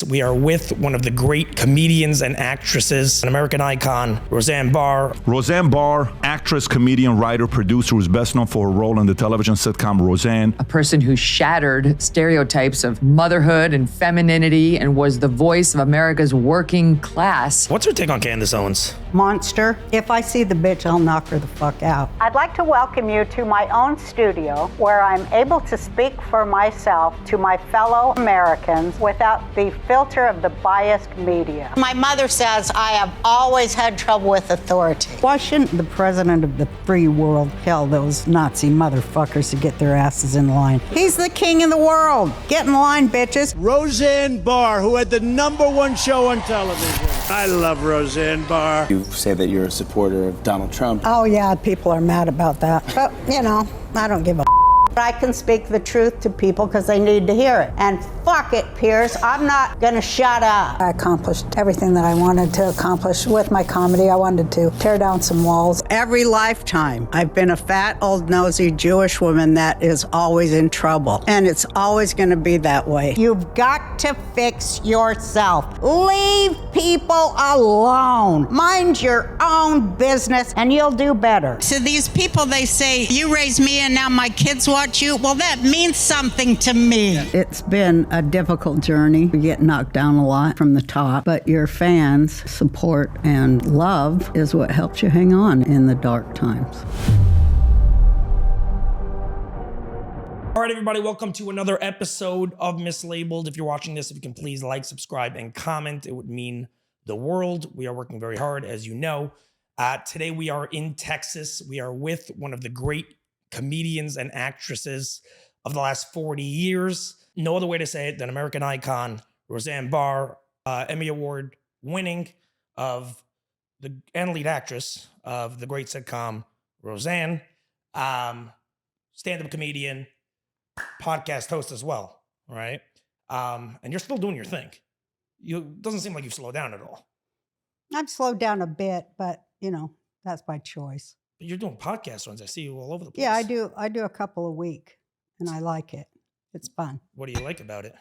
We are with one of the great comedians and actresses, an American icon, Roseanne Barr. Roseanne Barr, actress, comedian, writer, producer, who's best known for her role in the television sitcom Roseanne. A person who shattered stereotypes of motherhood and femininity and was the voice of America's working class. What's her take on Candace Owens? Monster. If I see the bitch, I'll knock her the fuck out. I'd like to welcome you to my own studio where I'm able to speak for myself to my fellow Americans without the filter of the biased media. My mother says I have always had trouble with authority. Why shouldn't the president of the free world tell those Nazi motherfuckers to get their asses in line? He's the king of the world. Get in line, bitches. Roseanne Barr, who had the #1 show on television. I love Roseanne Barr. You say that you're a supporter of Donald Trump. Oh yeah, people are mad about that. But, you know, I don't give a I can speak the truth to people because they need to hear it. And fuck it, Piers, I'm not gonna shut up. I accomplished everything that I wanted to accomplish with my comedy. I wanted to tear down some walls. Every lifetime, I've been a fat, old, nosy Jewish woman that is always in trouble. And it's always gonna be that way. You've got to fix yourself. Leave people alone. Mind your own business and you'll do better. To these people, they say, you raised me and now my kids watch you. Well, that means something to me. It's been a difficult journey. You get knocked down a lot from the top, but your fans' support and love is what helps you hang on in the dark times. All right, everybody, welcome to another episode of Mislabeled. If you're watching this, if you can please like, subscribe, and comment, it would mean the world. We are working very hard, as you know. Today we are in Texas. We are with one of the great comedians and actresses of the last 40 years. No other way to say it than American icon, Roseanne Barr, Emmy Award winning and lead actress of the great sitcom Roseanne, stand-up comedian, podcast host as well, right? And you're still doing your thing. It doesn't seem like you've slowed down at all. I've slowed down a bit, but you know, that's by choice. But you're doing podcast runs. I see you all over the place. Yeah, I do a couple a week and I like it. It's fun. What do you like about it?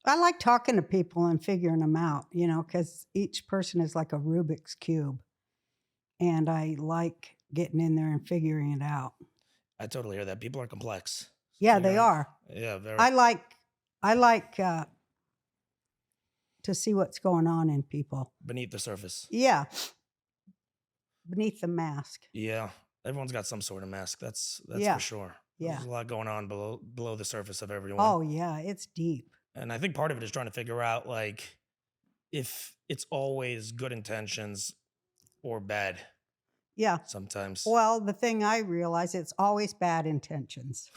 I like talking to people and figuring them out, you know, because each person is like a Rubik's Cube. And I like getting in there and figuring it out. I totally hear that. People are complex. Yeah, they are. Yeah, very. I like to see what's going on in people. Beneath the surface. Yeah. Beneath the mask. Yeah. Everyone's got some sort of mask. That's Yeah. for sure. Yeah. There's a lot going on below the surface of everyone. Oh, yeah. It's deep. And I think part of it is trying to figure out, like, if it's always good intentions or bad. Yeah. Sometimes. Well, the thing I realize, it's always bad intentions.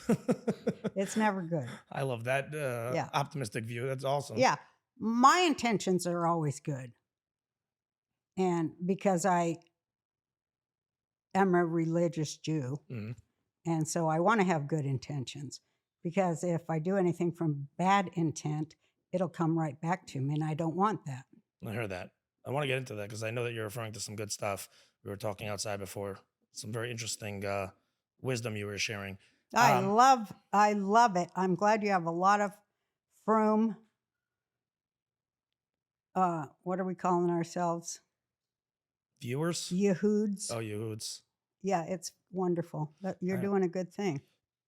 It's never good. I love that optimistic view. That's awesome. Yeah. My intentions are always good. And because I am a religious Jew, Mhm. and so I want to have good intentions. Because if I do anything from bad intent, it'll come right back to me, and I don't want that. I heard that. I want to get into that because I know that you're referring to some good stuff. We were talking outside before. Some very interesting wisdom you were sharing. I love it. I'm glad you have a lot of froom. What are we calling ourselves? Viewers? Yehoods. Oh, Yehoods. Yeah, it's wonderful. You're doing a good thing.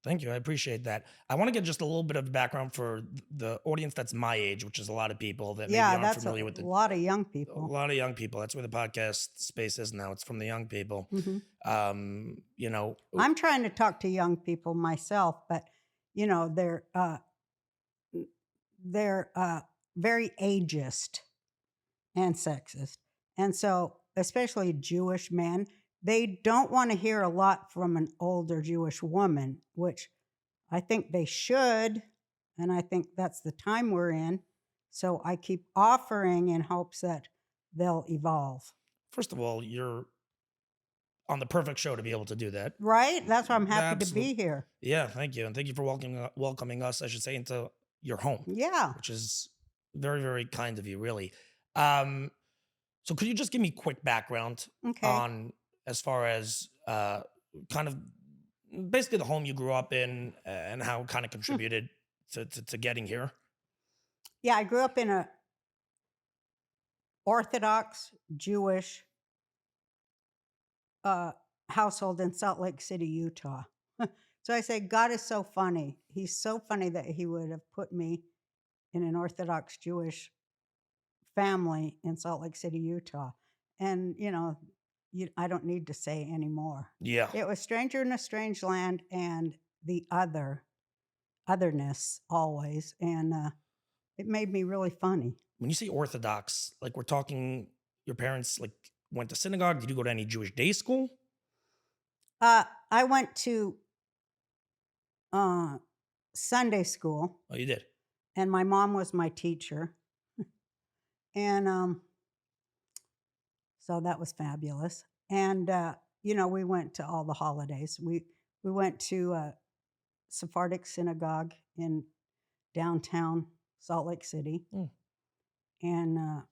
Thank you. I appreciate that. I want to get just a little bit of background for the audience that's my age, which is a lot of people that maybe aren't familiar with a lot of young a people. lot of young people. That's where the podcast space is now. It's from the young people. Mm-hmm. You know, I'm trying to talk to young people myself, but you know, they're very ageist and sexist. And so, especially Jewish men, they don't want to hear a lot from an older Jewish woman, which I think they should. And I think that's the time we're in. So I keep offering in hopes that they'll evolve. first of all, you're on the perfect show to be able to do that. Right? That's why I'm happy to be here. Yeah, thank you. And thank you for welcoming us, I should say, into your home. Yeah. Which is very, very kind of you, really. So could you just give me quick background on as far as kind of basically the home you grew up in and how it kind of contributed to getting here? Yeah, I grew up in Orthodox Jewish household in Salt Lake City, Utah. So I say, God is so funny. He's so funny that he would have put me in an Orthodox Jewish family in Salt Lake City, Utah. And, I don't need to say anymore. Yeah. It was stranger in a strange land and the otherness always. And it made me really funny. When you say Orthodox, like we're talking, your parents like went to synagogue. Did you go to any Jewish day school? I went to Sunday school. Oh, you did? And my mom was my teacher. And so that was fabulous. And, we went to all the holidays. We went to Sephardic synagogue in downtown Salt Lake City. And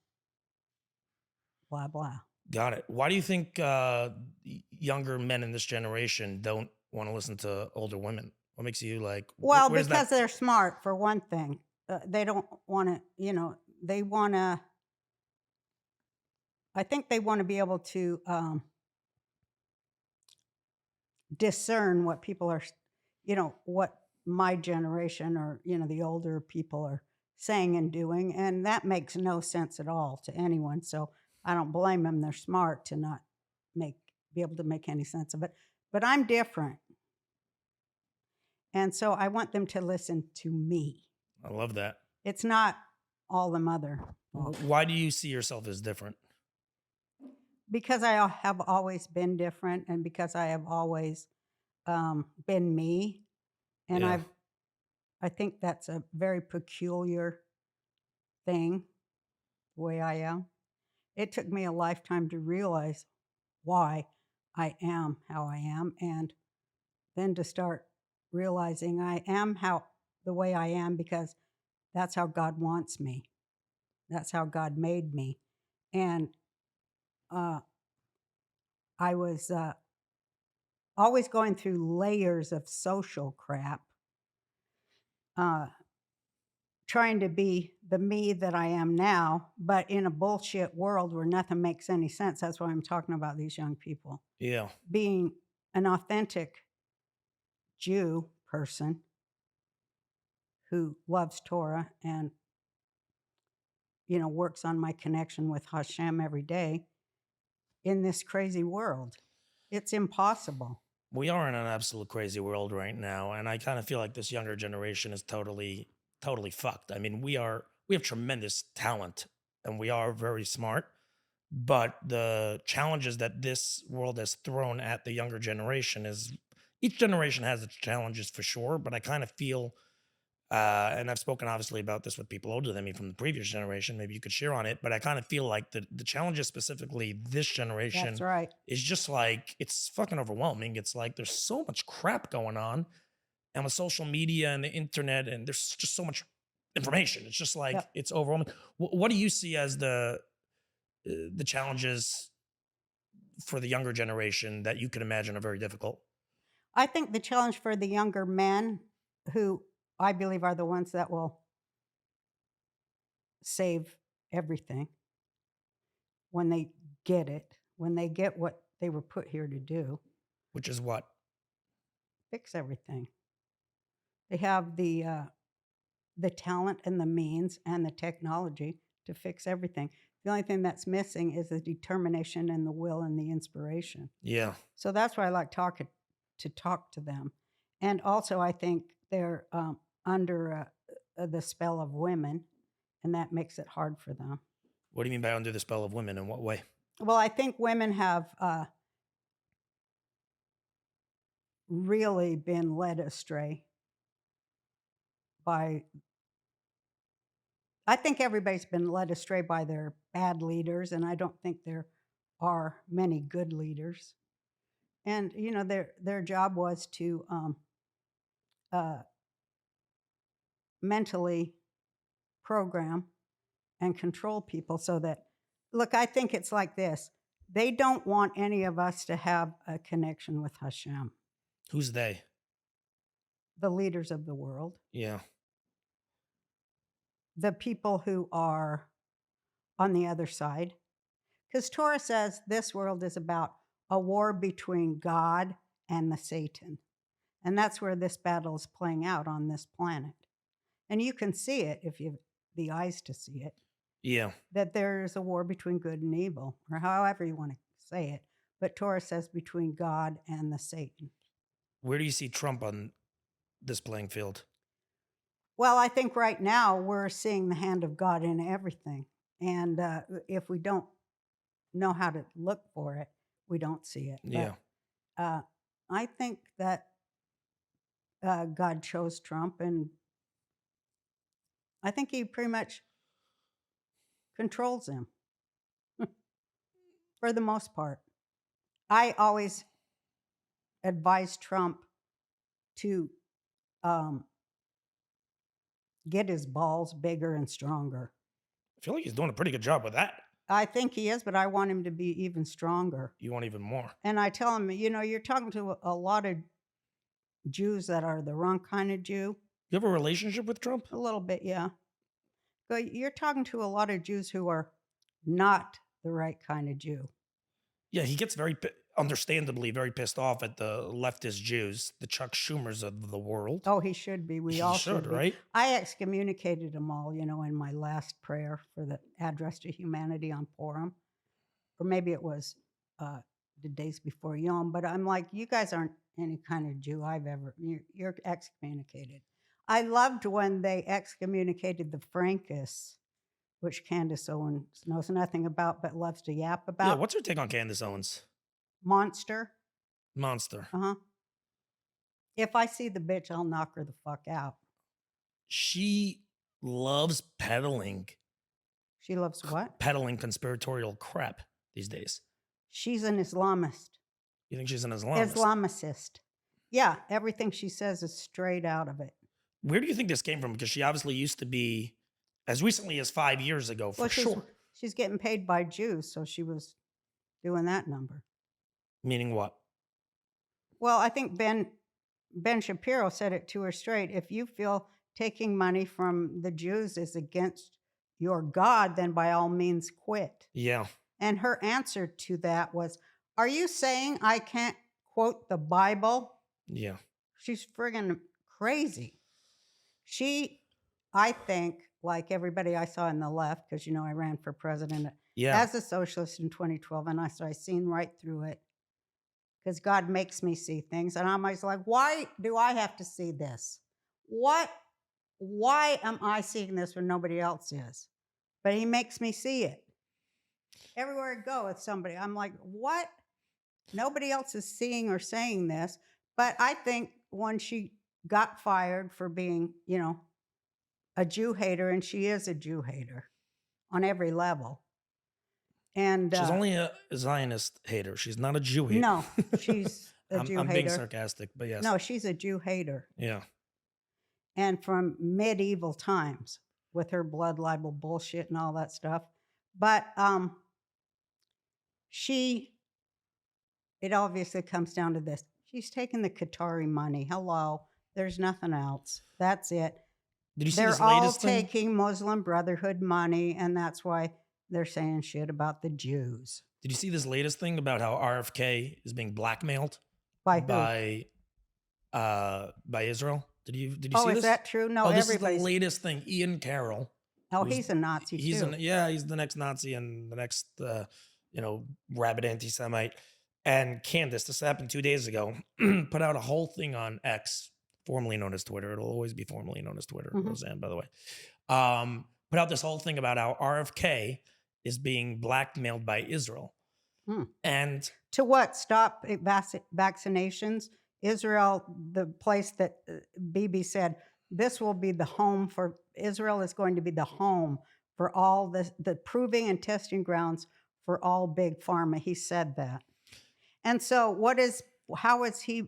blah, blah. Got it. Why do you think younger men in this generation don't want to listen to older women? What makes you like? Well, where's because that? they're smart, for one thing. They don't want to, they want to, I think they want to be able to discern what people are, what my generation or, the older people are saying and doing. And that makes no sense at all to anyone. So I don't blame them. They're smart to not be able to make any sense of it. But I'm different. And so I want them to listen to me. I love that. It's not all the mother. Why do you see yourself as different? Because I have always been different, and because I have always been me. And Yeah. I think that's a very peculiar thing, the way I am. It took me a lifetime to realize why I am how I am, and then to start realizing I am the way I am because that's how God wants me. That's how God made me. And I was always going through layers of social crap, trying to be the me that I am now, but in a bullshit world where nothing makes any sense. That's why I'm talking about these young people. Yeah. Being an authentic Jew person who loves Torah and, works on my connection with Hashem every day in this crazy world. It's impossible. We are in an absolute crazy world right now, and I kind of feel like this younger generation is totally fucked. I mean, we have tremendous talent, and we are very smart, but the challenges that this world has thrown at the younger generation is each generation has its challenges for sure, but I kind of feel, and I've spoken obviously about this with people older than me from the previous generation, maybe you could share on it, but I kind of feel like the challenges specifically this generation That's right. is just like, it's fucking overwhelming. It's like there's so much crap going on, and with social media and the internet, and there's just so much information. It's just like, It's overwhelming. What do you see as the challenges for the younger generation that you could imagine are very difficult? I think the challenge for the younger men, who I believe are the ones that will save everything when they get it, when they get what they were put here to do. Which is what? Fix everything. They have the talent and the means and the technology to fix everything. The only thing that's missing is the determination and the will and the inspiration. Yeah. So that's why I like to talk to them. And also I think they're under the spell of women, and that makes it hard for them. What do you mean by under the spell of women? In what way? Well, I think women have really been led astray I think everybody's been led astray by their bad leaders, and I don't think there are many good leaders. And, their job was to mentally program and control people so that, look, I think it's like this. They don't want any of us to have a connection with Hashem. Who's they? The leaders of the world. Yeah. The people who are on the other side. Because Torah says this world is about a war between God and the Satan. And that's where this battle is playing out on this planet. And you can see it if you have the eyes to see it. Yeah. That there's a war between good and evil, or however you want to say it. But Torah says between God and the Satan. Where do you see Trump on this playing field? Well, I think right now we're seeing the hand of God in everything. And if we don't know how to look for it, we don't see it. Yeah. But, I think that God chose Trump, and I think he pretty much controls him for the most part. I always advise Trump to get his balls bigger and stronger. I feel like he's doing a pretty good job with that. I think he is, but I want him to be even stronger. You want even more. And I tell him, you know, you're talking to a lot of Jews that are the wrong kind of Jew. You have a relationship with Trump? A little bit, yeah. But you're talking to a lot of Jews who are not the right kind of Jew. Yeah, he gets understandably very pissed off at the leftist Jews, the Chuck Schumers of the world. Oh, he should be. We all should be. Right? I excommunicated them all, you know, in my last prayer for the Address to Humanity on Purim. Or maybe it was the days before Yom. But I'm like, you guys aren't any kind of Jew I've ever, you're excommunicated. I loved when they excommunicated the Frankists, which Candace Owens knows nothing about but loves to yap about. Yeah, what's her take on Candace Owens? Monster. Monster. If I see the bitch, I'll knock her the fuck out. She loves peddling. She loves what? Peddling conspiratorial crap these days. She's an Islamist. You think she's an Islamist? Islamicist. Yeah, everything she says is straight out of it. Where do you think this came from? Because she obviously used to be, as recently as 5 years ago, for sure. She's getting paid by Jews, so she was doing that number. Meaning what? Well, I think Ben Shapiro said it to her straight. If you feel taking money from the Jews is against your God, then by all means quit. Yeah. And her answer to that was, are you saying I can't quote the Bible? Yeah. She's friggin' crazy. I think, like everybody I saw in the left, because, you know, I ran for president as a socialist in 2012, and so I seen right through it. Because God makes me see things. And I'm always like, why do I have to see this? Why am I seeing this when nobody else is? But he makes me see it. Everywhere I go with somebody, I'm like, what? Nobody else is seeing or saying this. But I think when she got fired for being, you know, a Jew hater, and she is a Jew hater on every level. And she's only a Zionist hater. She's not a Jew hater. No, she's a Jew hater. I'm being sarcastic, but yes. No, she's a Jew hater. Yeah. And from medieval times with her blood libel bullshit and all that stuff. But it obviously comes down to this. She's taking the Qatari money. Hello. There's nothing else. That's it. Did you see They're this all latest thing? taking Muslim Brotherhood money, and that's why they're saying shit about the Jews. Did you see this latest thing about how RFK is being blackmailed By who? By Israel? Did you see this? Oh, is that true? No, this is everybody's. the latest thing. Ian Carroll. Oh, he's a Nazi too. He's the next Nazi and the next rabid anti-Semite. And Candace, this happened 2 days ago, put out a whole thing on X, formerly known as Twitter. It'll always be formerly known as Twitter, Roseanne, by the way. Put out this whole thing about how RFK is being blackmailed by Israel. And to what? Stop vaccinations? Israel, the place that Bibi said, this will be the home for, Israel is going to be the home for all the proving and testing grounds for all big pharma. He said that. And so how is he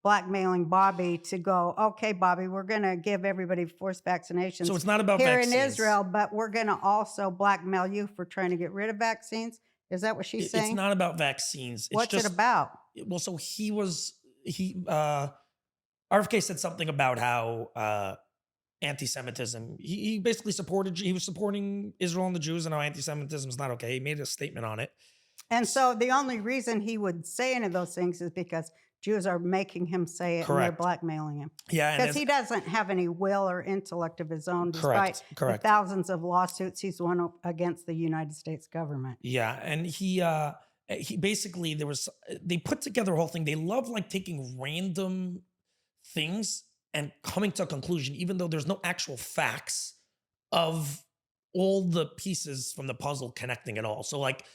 blackmailing Bobby to go, okay, Bobby, we're going to give everybody forced vaccinations. So it's not about here vaccines. In Israel, but we're going to also blackmail you for trying to get rid of vaccines. Is that what she's saying? It's not about vaccines. What's it about? Well, so RFK said something about how anti-Semitism. He basically he was supporting Israel and the Jews and how anti-Semitism is not okay. He made a statement on it. And so the only reason he would say any of those things is because Jews are making him say it and they're Correct. blackmailing him. Yeah, and Because he doesn't have any will or intellect of his own, despite Correct. the thousands of lawsuits he's won against the United States government. Yeah, and he basically they put together a whole thing. They love like taking random things and coming to a conclusion, even though there's no actual facts of all the pieces from the puzzle connecting it all. So like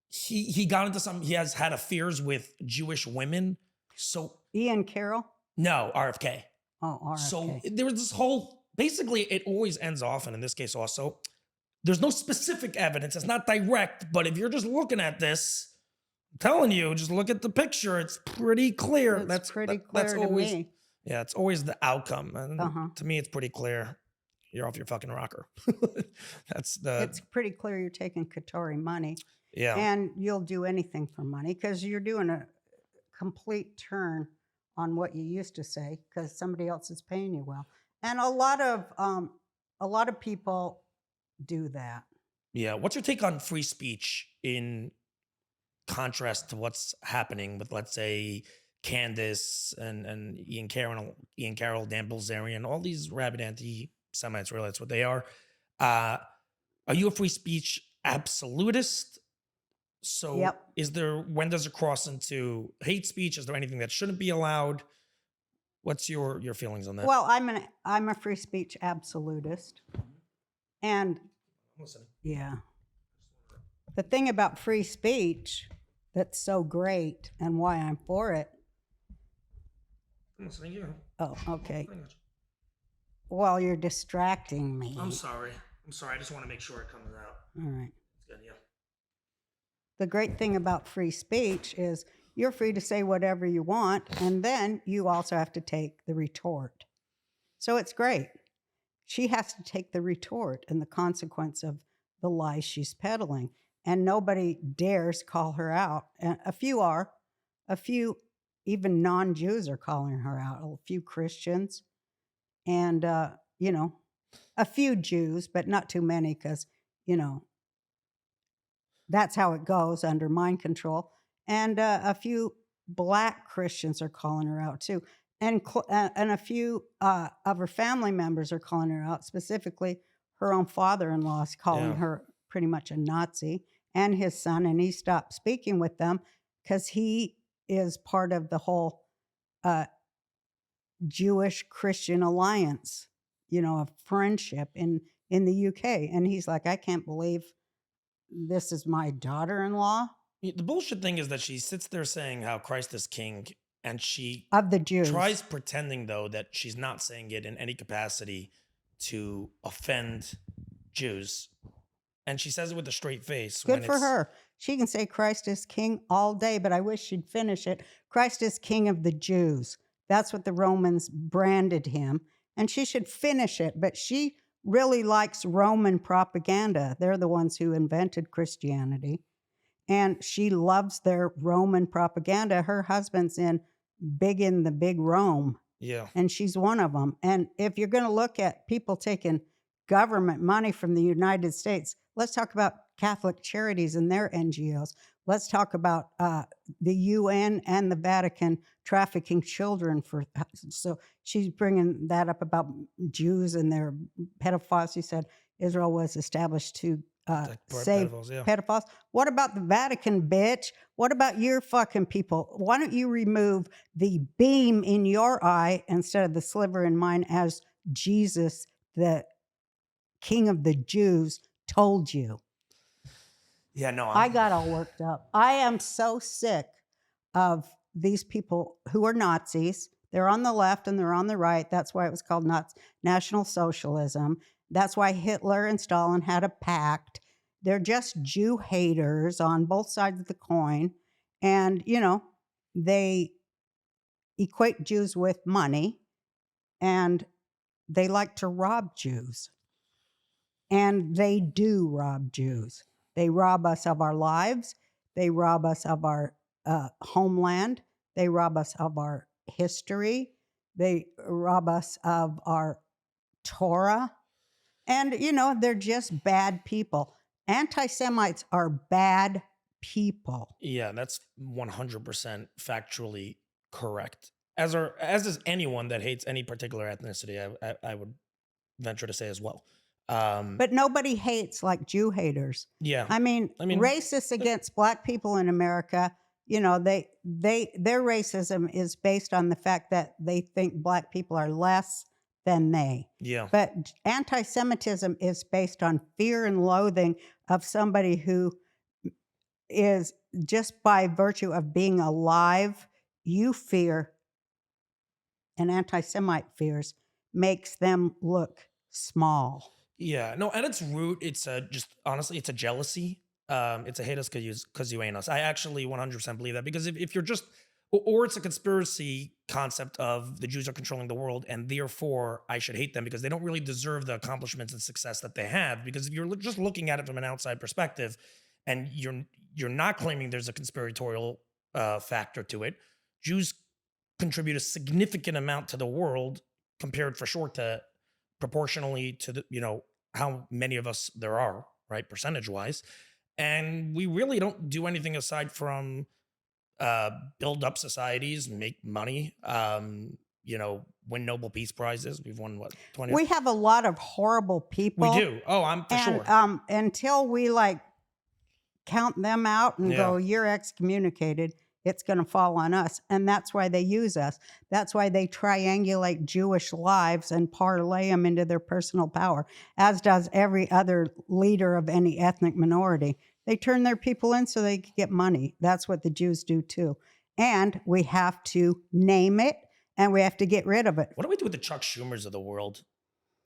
he got into he has had affairs with Jewish women. So Ian Carroll? no, RFK. Oh, RFK. So there was this whole, basically it always ends off, and in this case also, there's no specific evidence. It's not direct, but if you're just looking at this, I'm telling you, just look at the picture. It's pretty clear. It's pretty clear to me. Yeah, it's always the outcome. And to me, it's pretty clear. You're off your fucking rocker. It's pretty clear you're taking Qatari money. Yeah. And you'll do anything for money because you're doing a complete turn on what you used to say because somebody else is paying you well. And a lot of people do that. Yeah. What's your take on free speech in contrast to what's happening with, let's say, Candace and Ian Carroll, Dan Bilzerian, all these rabid anti-Semites, really, that's what they are. Are you a free speech absolutist? So when does it cross into hate speech? Is there anything that shouldn't be allowed? What's your feelings on that? Well, I'm a free speech absolutist. And yeah. The thing about free speech that's so great and why I'm for it. I'm listening to you. Oh, okay. Well, you're distracting me. I'm sorry. I just want to make sure it comes out. All right. It's good, yeah. The great thing about free speech is you're free to say whatever you want, and then you also have to take the retort. So it's great. She has to take the retort and the consequence of the lies she's peddling, and nobody dares call her out. And a few even non-Jews are calling her out, a few Christians, and, a few Jews, but not too many because, that's how it goes under mind control. And a few Black Christians are calling her out too. And a few of her family members are calling her out, specifically her own father-in-law is calling her pretty much a Nazi, and his son, and he stopped speaking with them because he is part of the whole Jewish-Christian alliance, of friendship in the UK. And he's like, I can't believe this is my daughter-in-law. The bullshit thing is that she sits there saying how Christ is king, and she of the Jews tries pretending, though, that she's not saying it in any capacity to offend Jews. And she says it with a straight face. Good for her. She can say Christ is king all day, but I wish she'd finish it. Christ is king of the Jews. That's what the Romans branded him. And she should finish it. But she really likes Roman propaganda. They're the ones who invented Christianity. And she loves their Roman propaganda. Her husband's in the big Rome. Yeah. And she's one of them. And if you're going to look at people taking government money from the United States, let's talk about Catholic Charities and their NGOs. Let's talk about the UN and the Vatican trafficking children so she's bringing that up about Jews and their pedophiles. She said Israel was established to save pedophiles. What about the Vatican, bitch? What about your fucking people? Why don't you remove the beam in your eye instead of the sliver in mine, as Jesus, the King of the Jews, told you? Yeah, no. I got all worked up. I am so sick of these people who are Nazis. They're on the left and they're on the right. That's why it was called National Socialism. That's why Hitler and Stalin had a pact. They're just Jew haters on both sides of the coin. And, they equate Jews with money, and they like to rob Jews. And they do rob Jews. They rob us of our lives. They rob us of our homeland. They rob us of our history. They rob us of our Torah. And, they're just bad people. Anti-Semites are bad people. Yeah, that's 100% factually correct. As is anyone that hates any particular ethnicity, I would venture to say as well. But nobody hates like Jew haters. Yeah. I mean racists against black people in America, their racism is based on the fact that they think black people are less than they. Yeah. But anti-Semitism is based on fear and loathing of somebody who is, just by virtue of being alive, you fear, and anti-Semite fears, makes them look small. Yeah, no, at its root, it's honestly, it's a jealousy. It's a hate us because you ain't us. I actually 100% believe that, because if you're just, or it's a conspiracy concept of the Jews are controlling the world and therefore I should hate them because they don't really deserve the accomplishments and success that they have. Because if you're just looking at it from an outside perspective and you're not claiming there's a conspiratorial factor to it, Jews contribute a significant amount to the world compared for sure to proportionally to the, how many of us there are, right, percentage wise. And we really don't do anything aside from build up societies, make money, win Nobel Peace Prizes. We've won what, 20? We have a lot of horrible people. We do. Oh, I'm for sure. Until we count them out and go, you're excommunicated, it's going to fall on us. And that's why they use us. That's why they triangulate Jewish lives and parlay them into their personal power, as does every other leader of any ethnic minority. They turn their people in so they can get money. That's what the Jews do too. And we have to name it and we have to get rid of it. What do we do with the Chuck Schumers of the world?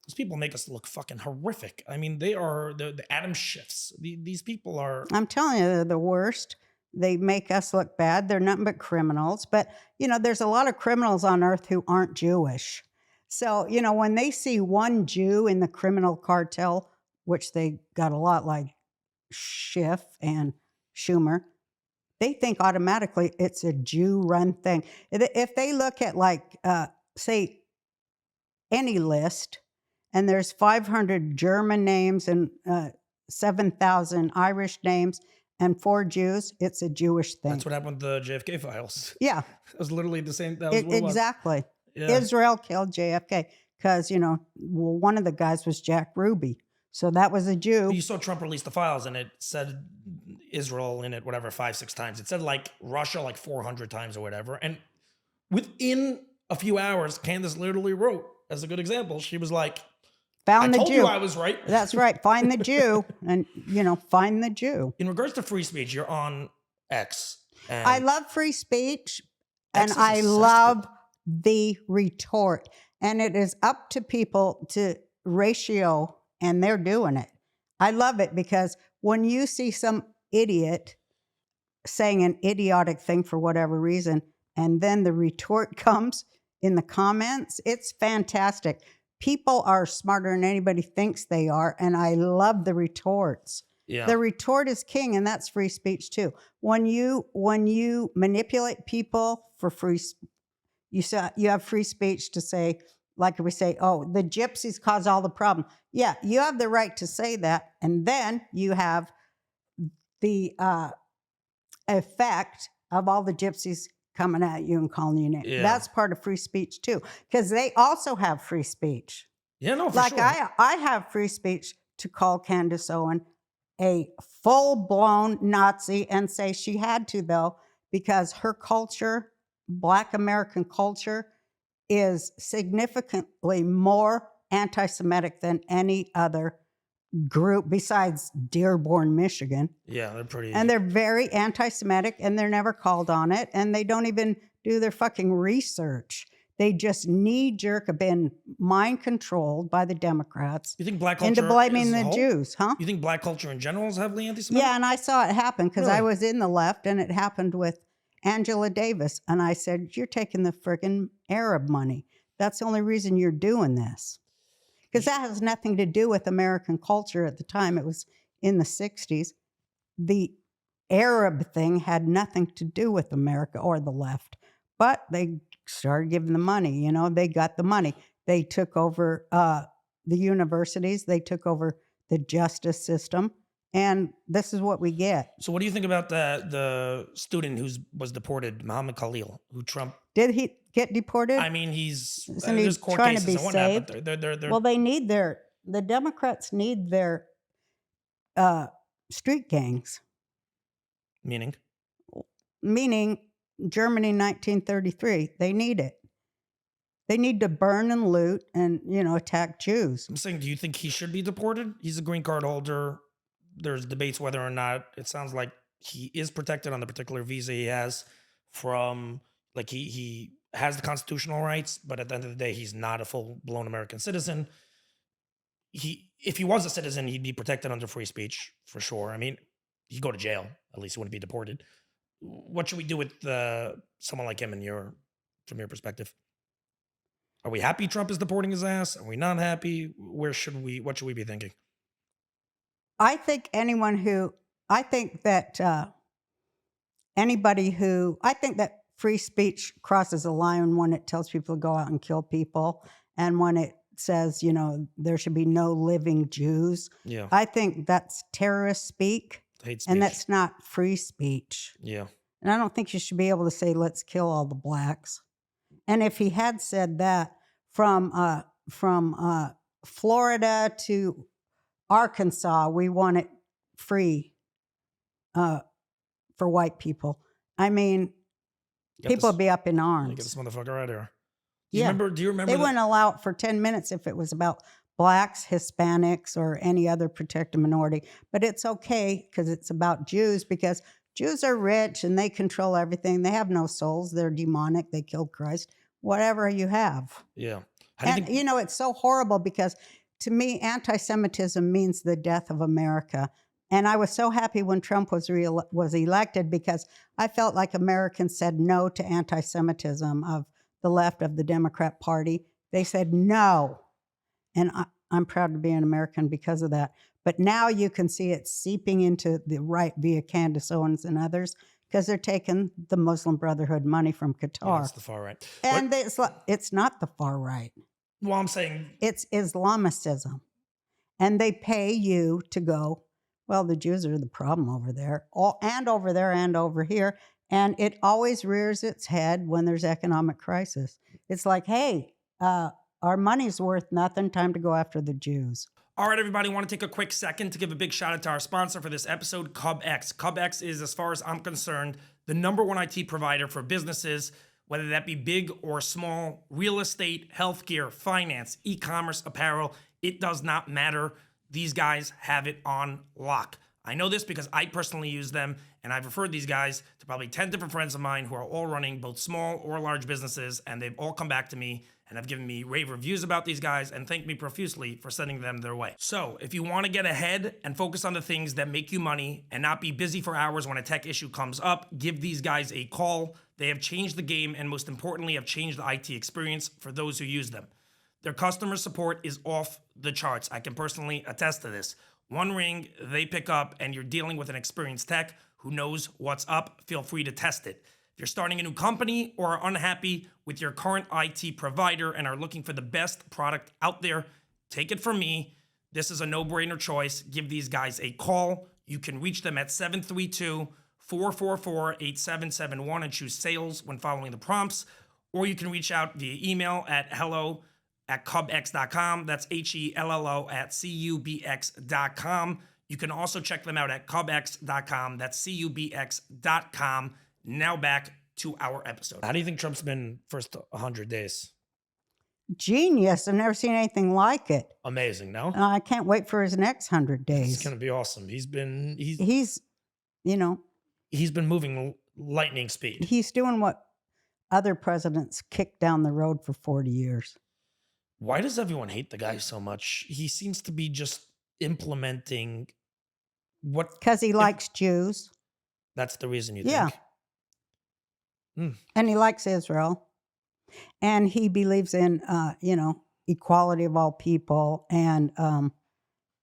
These people make us look fucking horrific. I mean, they are the Adam Schiffs. These people are... I'm telling you, they're the worst. They make us look bad. They're nothing but criminals. But, there's a lot of criminals on earth who aren't Jewish. So, when they see one Jew in the criminal cartel, which they got a lot like Schiff and Schumer, they think automatically it's a Jew-run thing. If they look at say, any list, and there's 500 German names and 7,000 Irish names and 4 Jews, it's a Jewish thing. That's what happened with the JFK files. Yeah. It was literally the same. That was what exactly. Yeah. Israel killed JFK because, one of the guys was Jack Ruby. So that was a Jew. You saw Trump release the files and it said Israel in it, whatever, 5-6 times. It said Russia 400 times or whatever. And within a few hours, Candace literally wrote, as a good example, she was like, found the Jew. I told you I was right. That's right. Find the Jew and, find the Jew. In regards to free speech, you're on X. And I love free speech X and I love the retort. And it is up to people to ratio, and they're doing it. I love it because when you see some idiot saying an idiotic thing for whatever reason, and then the retort comes in the comments, it's fantastic. People are smarter than anybody thinks they are, and I love the retorts. Yeah. The retort is king, and that's free speech too. When you manipulate people for free, you have free speech to say, like we say, oh, the gypsies cause all the problem. Yeah, you have the right to say that, and then you have the effect of all the gypsies coming at you and calling you names. Yeah. That's part of free speech too, because they also have free speech. Yeah, no, for sure. I have free speech to call Candace Owen a full-blown Nazi and say she had to, though, because her culture, Black American culture, is significantly more anti-Semitic than any other group besides Dearborn, Michigan. Yeah, they're pretty. And they're very anti-Semitic, and they're never called on it, and they don't even do their fucking research. They just knee-jerk have been mind-controlled by the Democrats. You think black culture into blaming as a the whole? Jews, huh? You think black culture in general is heavily anti-Semitic? Yeah, and I saw it happen because I Really? was in the left, and it happened with Angela Davis. And I said, you're taking the friggin' Arab money. That's the only reason you're doing this. Because that has nothing to do with American culture at the time. It was in the 60s. The Arab thing had nothing to do with America or the left. But they started giving the money. They got the money. They took over the universities. They took over the justice system. And this is what we get. So what do you think about the student was deported, Muhammad Khalil, who Trump... Did he get deported? I mean, he's... Isn't he there's court trying to cases be and whatnot, saved? but they're Well, the Democrats need their street gangs. meaning? Meaning Germany 1933. They need it. They need to burn and loot and, attack Jews. I'm saying, do you think he should be deported? He's a green card holder. There's debates whether or not, it sounds like he is protected on the particular visa he has from, like he has the constitutional rights, but at the end of the day, he's not a full-blown American citizen. If he was a citizen, he'd be protected under free speech, for sure. I mean, he'd go to jail. At least he wouldn't be deported. What should we do with someone like him from your perspective? Are we happy Trump is deporting his ass? Are we not happy? What should we be thinking? I think I think that free speech crosses a line when it tells people to go out and kill people. And when it says, there should be no living Jews. Yeah. I think that's terrorist speak. Hate speech. And that's not free speech. Yeah. And I don't think you should be able to say, let's kill all the blacks. And if he had said that from Florida to Arkansas, we want it free for white people. I mean, people would be up in arms. Get this motherfucker out of here. Do you remember? They wouldn't allow it for 10 minutes if it was about blacks, Hispanics, or any other protected minority. But it's okay because it's about Jews, because Jews are rich and they control everything. They have no souls. They're demonic. They killed Christ. Whatever you have. Yeah. It's so horrible because to me, anti-Semitism means the death of America. And I was so happy when Trump was elected because I felt like Americans said no to anti-Semitism of the left of the Democrat Party. They said no. And I'm proud to be an American because of that. But now you can see it seeping into the right via Candace Owens and others because they're taking the Muslim Brotherhood money from Qatar. Yeah, that's the far right. And it's not the far right. Well, I'm saying... It's Islamicism. And they pay you to go, well, the Jews are the problem over there, and over there and over here. And it always rears its head when there's economic crisis. It's like, hey, our money's worth nothing. Time to go after the Jews. All right, everybody, I want to take a quick second to give a big shout out to our sponsor for this episode, Cubx. Cubx is, as far as I'm concerned, the #1 IT provider for businesses, whether that be big or small, real estate, healthcare, finance, e-commerce, apparel. It does not matter. These guys have it on lock. I know this because I personally use them, and I've referred these guys to probably 10 different friends of mine who are all running both small or large businesses, and they've all come back to me and have given me rave reviews about these guys and thanked me profusely for sending them their way. So if you want to get ahead and focus on the things that make you money and not be busy for hours when a tech issue comes up, give these guys a call. They have changed the game and, most importantly, have changed the IT experience for those who use them. Their customer support is off the charts. I can personally attest to this. One ring, they pick up, and you're dealing with an experienced tech who knows what's up. Feel free to test it. If you're starting a new company or are unhappy with your current IT provider and are looking for the best product out there, take it from me. This is a no-brainer choice. Give these guys a call. You can reach them at 732-444-8771 and choose sales when following the prompts. Or you can reach out via email at hello@cubx.com. That's HELLO@CUBX.com. You can also check them out at cubx.com. That's CUBX.com. Now back to our episode. How do you think Trump's been first 100 days? Genius. I've never seen anything like it. Amazing, no? I can't wait for his next 100 days. It's going to be awesome. He's been moving lightning speed. He's doing what other presidents kicked down the road for 40 years. Why does everyone hate the guy so much? He seems to be just implementing what... Because he likes Jews. That's the reason you think? Yeah. And he likes Israel. And he believes in, equality of all people. And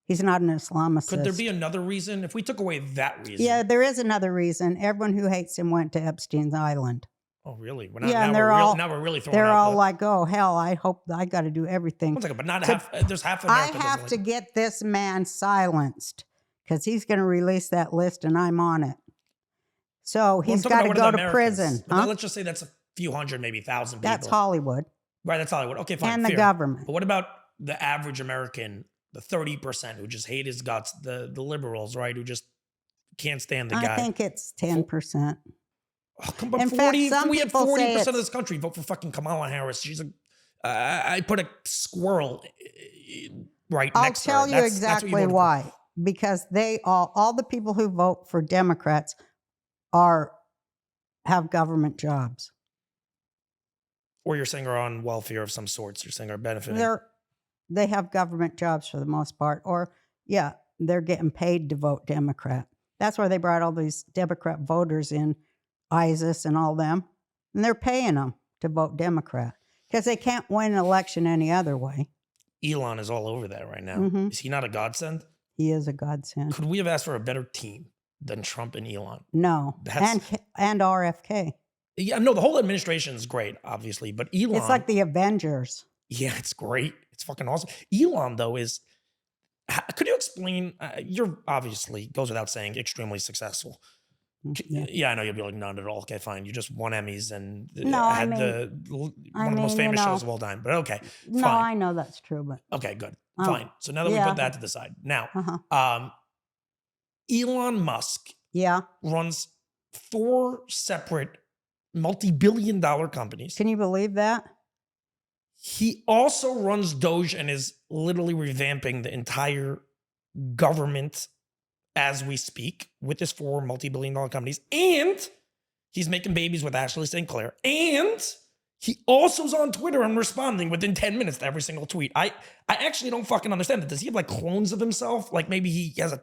he's not an Islamist. Could there be another reason? If we took away that reason. Yeah, there is another reason. Everyone who hates him went to Epstein's island. Oh, really? We're Yeah, and now we're really throwing they're out all the, like, oh hell, I hope I got to do everything. one second, but not half. There's half of I America. have doesn't to like- get this man silenced because he's going to release that list, and I'm on it. So Well, I'm he's talking got about to what are go the to Americans? prison. But Huh? now let's just say that's a few hundred, maybe 1,000 people. That's Hollywood Right, that's Hollywood. Okay, fine. and the fair. government. But what about the average American, the 30% who just hate his guts, the liberals, right, who just can't stand the guy? I think it's 10%. Oh, come on, In fact, 40, some we have people say 40% of it's- this country vote for fucking Kamala Harris. She's a, I put a squirrel right I'll next to her. tell you That's what exactly voted for. why. Because they all the people who vote for Democrats have government jobs. Or you're saying are on welfare of some sorts. You're saying are benefiting. They have government jobs for the most part, or they're getting paid to vote Democrat. That's why they brought all these Democrat voters in, ISIS and all them, and they're paying them to vote Democrat because they can't win an election any other way. Elon is all over that right now. Mhm. Is he not a godsend? He is a godsend. Could we have asked for a better team than Trump and Elon? No, That's- and RFK. Yeah, no, the whole administration is great, obviously, but Elon. It's like the Avengers. Yeah, it's great. It's fucking awesome. Elon, though, is. Could you explain? You're obviously, goes without saying, extremely successful. Yeah, I know you'll be like, not at all. Okay, fine. You just won Emmys and had one of the most famous shows of all time. But okay, No, fine. I know that's true, but Okay, good. Oh, Fine. So now that we yeah. put that to the side, now, uh-huh. Elon Musk Yeah. runs 4 separate multi-billion-dollar companies. Can you believe that? He also runs Doge and is literally revamping the entire government as we speak with his 4 multi-billion-dollar companies. And he's making babies with Ashley St. Clair. And he also is on Twitter and responding within 10 minutes to every single tweet. I actually don't fucking understand it. Does he have like clones of himself? Like maybe he has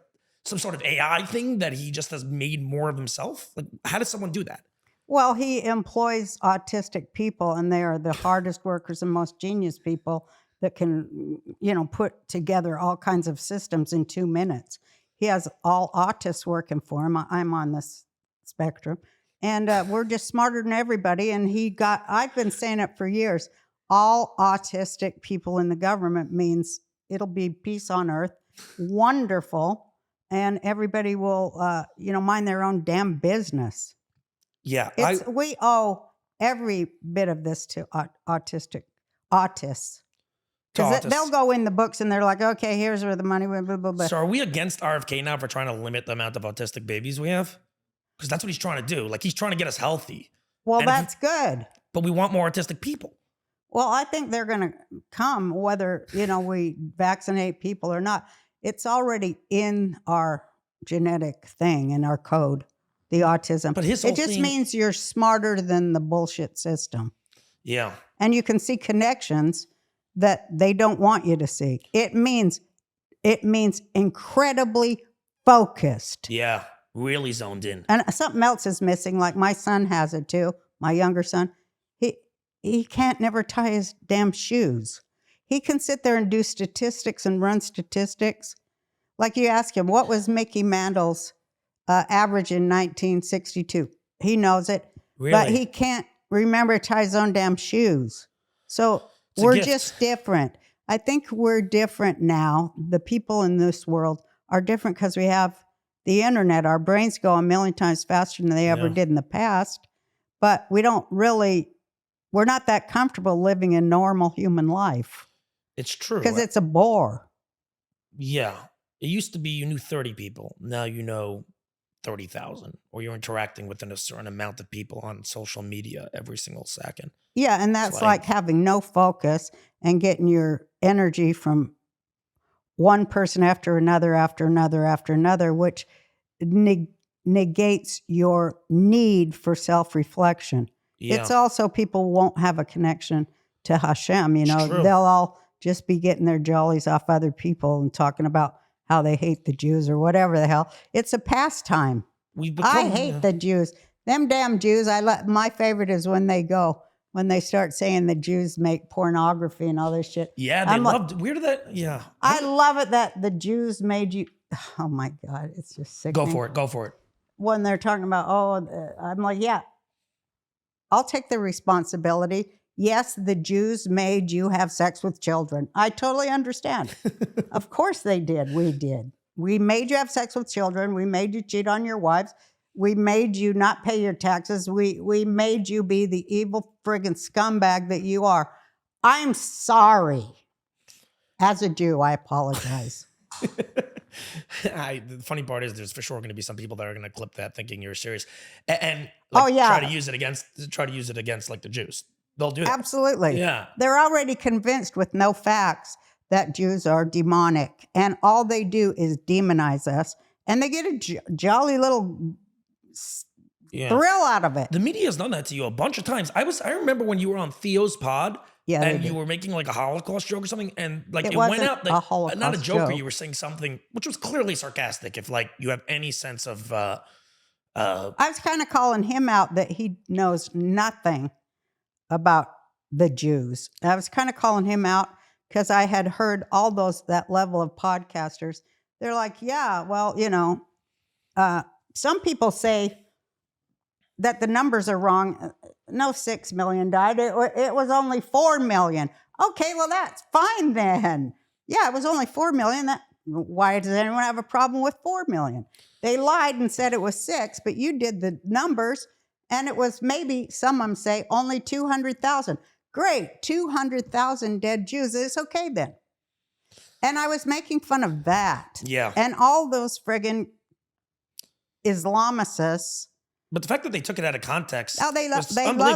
some sort of AI thing that he just has made more of himself? Like how does someone do that? Well, he employs autistic people, and they are the hardest workers and most genius people that can, put together all kinds of systems in 2 minutes. He has all autists working for him. I'm on this spectrum. And we're just smarter than everybody. And I've been saying it for years, all autistic people in the government means it'll be peace on earth, wonderful, and everybody will, mind their own damn business. Yeah. We owe every bit of this to autists. Because they'll go in the books and they're like, okay, here's where the money went, blah, blah, blah. So are we against RFK now for trying to limit the amount of autistic babies we have? Because that's what he's trying to do. Like he's trying to get us healthy. Well, And that's good. But we want more autistic people. Well, I think they're going to come whether, we vaccinate people or not. It's already in our genetic thing, in our code, the autism. But his it whole just thing- means you're smarter than the bullshit system. Yeah. And you can see connections that they don't want you to see. It means incredibly focused. Yeah. Really zoned in. And something else is missing, like my son has it too, my younger son. He can't never tie his damn shoes. He can sit there and do statistics and run statistics. Like you ask him, what was Mickey Mantle's average in 1962? He knows it, Really? but he can't remember to tie his own damn shoes. So It's a we're gift. just different. I think we're different now. The people in this world are different because we have the internet. Our brains go a million times faster than they ever Yeah. did in the past, but we're not that comfortable living a normal human life It's true. because it's a bore. Yeah. It used to be you knew 30 people. Now you know 30,000. Or you're interacting with a certain amount of people on social media every single second. Yeah, and that's like- like having no focus and getting your energy from one person after another, which negates your need for self-reflection. Yeah. It's also people won't have a connection to Hashem. true. They'll all just be getting their jollies off other people and talking about how they hate the Jews or whatever the hell. It's a pastime. We've I become- hate the Jews. Them damn Jews. My favorite is when they start saying the Jews make pornography and all this shit. Yeah, they I'm like, loved. Where did that? Yeah. I love it that the Jews made you. Oh my God, it's just sick. Go for it. Go for it. When they're talking about, I'm like, yeah. I'll take the responsibility. Yes, the Jews made you have sex with children. I totally understand. Of course they did. We did. We made you have sex with children. We made you cheat on your wives. We made you not pay your taxes. We made you be the evil friggin' scumbag that you are. I'm sorry. As a Jew, I apologize. The funny part is there's for sure going to be some people that are going to clip that thinking you're serious and try to use it against like the Jews. They'll do that. Absolutely. Yeah. They're already convinced with no facts that Jews are demonic, and all they do is demonize us, and they get a jolly little thrill out of it. The media has done that to you a bunch of times. I remember when you were on Theo's pod. Yeah, and you were making like a Holocaust joke or something, and like it wasn't went out a like Holocaust not a joke, joke. you were saying something which was clearly sarcastic. If like you have any sense of, I was kind of calling him out that he knows nothing about the Jews. I was kind of calling him out because I had heard all that level of podcasters. They're like, yeah, well, some people say that the numbers are wrong. No 6 million died. It was only 4 million. Okay, well, that's fine then. Yeah, it was only 4 million. Why does anyone have a problem with 4 million? They lied and said it was 6, but you did the numbers, and it was maybe, some of them say, only 200,000. Great, 200,000 dead Jews. It's okay then. And I was making fun of that. Yeah. And all those friggin' Islamicists. But the fact that they took it out of context. Oh, they love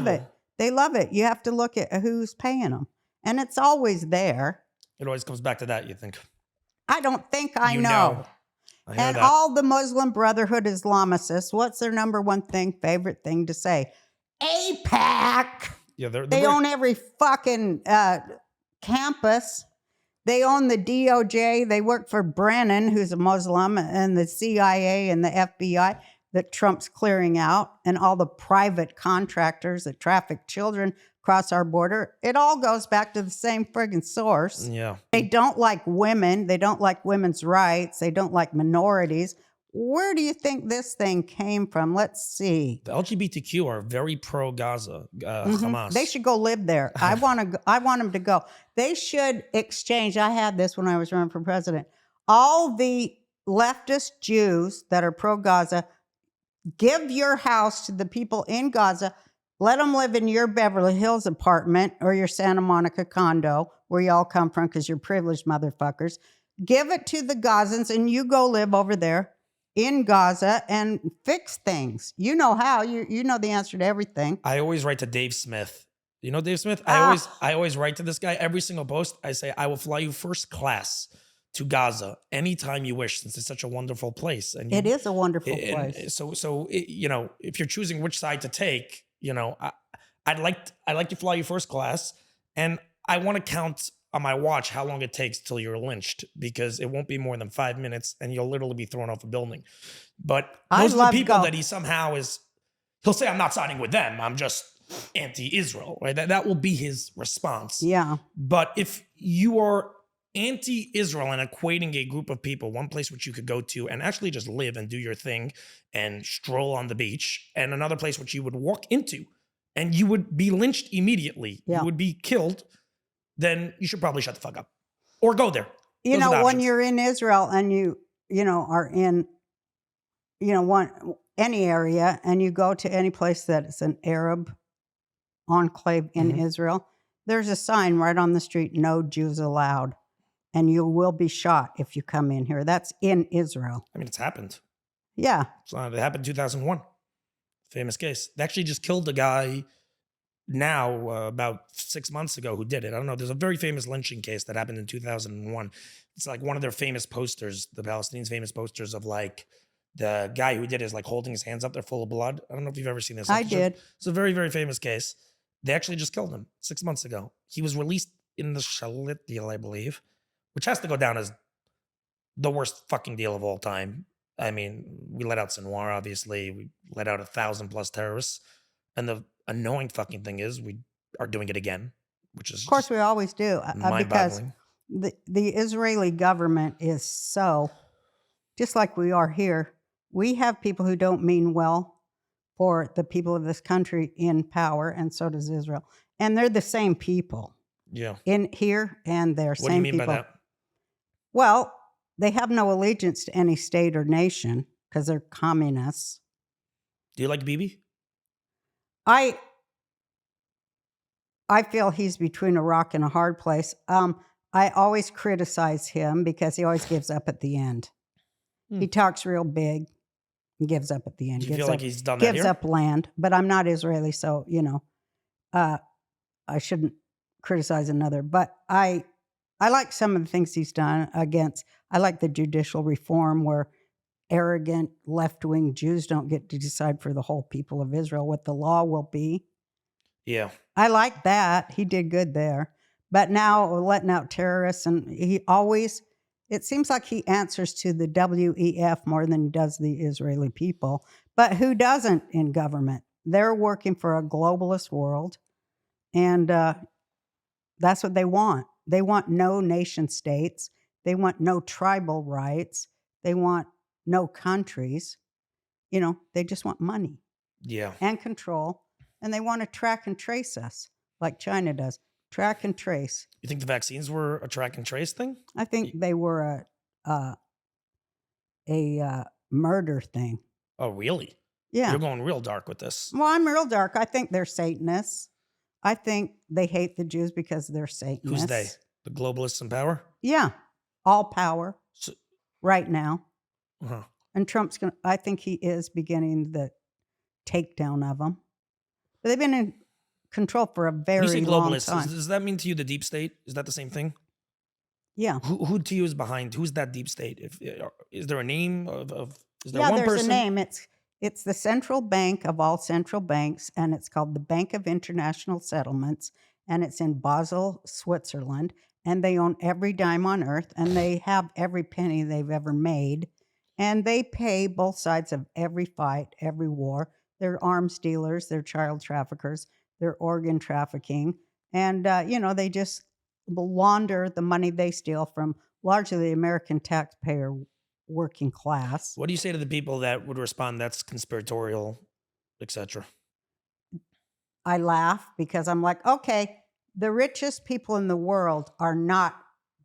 it. They love it. You have to look at who's paying them. And it's always there. It always comes back to that, you think. I don't think I You know. I hear And that. all the Muslim Brotherhood Islamicists, what's their number one favorite thing to say? AIPAC. Yeah, They own every fucking campus. They own the DOJ. They work for Brennan, who's a Muslim, and the CIA and the FBI that Trump's clearing out, and all the private contractors that traffic children across our border. It all goes back to the same friggin' source. Yeah. They don't like women. They don't like women's rights. They don't like minorities. Where do you think this thing came from? Let's see. The LGBTQ are very pro Gaza, Hamas. They should go live there. I want them to go. They should exchange. I had this when I was running for president. All the leftist Jews that are pro Gaza, give your house to the people in Gaza. Let them live in your Beverly Hills apartment or your Santa Monica condo, where you all come from because you're privileged motherfuckers. Give it to the Gazans, and you go live over there in Gaza and fix things. You know how. You know the answer to everything. I always write to Dave Smith. You know Dave Smith? I always write to this guy. Every single post, I say, I will fly you first class to Gaza anytime you wish, since it's such a wonderful place. And It is a wonderful place. So if you're choosing which side to take, I'd like to fly you first class, and I want to count on my watch how long it takes till you're lynched, because it won't be more than 5 minutes, and you'll literally be thrown off a building. But most of the people that he somehow he'll say, I'm not siding with them. I'm just anti-Israel, right? That will be his response. Yeah. But if you are anti-Israel and equating a group of people, one place which you could go to and actually just live and do your thing and stroll on the beach, and another place which you would walk into and you would be lynched immediately, you would be killed, then you should probably shut the fuck up or go there. You know, when you're in Israel and you are in, any area, and you go to any place that is an Arab enclave in Israel, there's a sign right on the street, no Jews allowed. And you will be shot if you come in here. That's in Israel. I mean, it's happened. Yeah. So it happened in 2001. Famous case. They actually just killed a guy now about 6 months ago who did it. I don't know. There's a very famous lynching case that happened in 2001. It's like one of their famous posters, the Palestinians' famous posters of like the guy who did it is like holding his hands up. They're full of blood. I don't know if you've ever seen this. I did. It's a very, very famous case. They actually just killed him 6 months ago. He was released in the Shalit deal, I believe, which has to go down as the worst fucking deal of all time. I mean, we let out Sinwar, obviously. We let out 1,000+ terrorists. And the annoying fucking thing is we are doing it again, which is, of course, we always do, because the Israeli government is so, just like we are here, we have people who don't mean well for the people of this country in power, and so does Israel. And they're the same people Yeah. in here, and they're What same do you mean people. by that? Well, they have no allegiance to any state or nation because they're communists. Do you like Bibi? I feel he's between a rock and a hard place. I always criticize him because he always gives up at the end. He talks real big and gives up at the end. Do you gives feel up, like he's done that gives here? up land, but I'm not Israeli, so I shouldn't criticize another. But I like some of the things he's done against. I like the judicial reform where arrogant left-wing Jews don't get to decide for the whole people of Israel what the law will be. Yeah. I like that. He did good there. But now letting out terrorists, and it seems like he answers to the WEF more than he does the Israeli people. But who doesn't in government? They're working for a globalist world, and that's what they want. They want no nation states. They want no tribal rights. They want no countries. They just want money Yeah. and control, and they want to track and trace us like China does. Track and trace. You think the vaccines were a track and trace thing? I think they were a murder thing. Oh, really? Yeah. You're going real dark with this. Well, I'm real dark. I think they're Satanists. I think they hate the Jews because they're Satanists. Who's they? The globalists in power? Yeah. All power So, right now. uh-huh. And Trump's going to, I think he is beginning the takedown of them. But they've been in control for a When you very say long globalists, time. does that mean to you the deep state? Is that the same thing? Yeah. Who to you is behind? Who's that deep state? Is there a name of is there Yeah, one there's person? a name. It's the central bank of all central banks, and it's called the Bank of International Settlements, and it's in Basel, Switzerland, and they own every dime on earth, and they have every penny they've ever made, and they pay both sides of every fight, every war. They're arms dealers, they're child traffickers, they're organ trafficking, and they just launder the money they steal from largely the American taxpayer working class. What do you say to the people that would respond that's conspiratorial, etc.? I laugh because I'm like, okay, the richest people in the world are not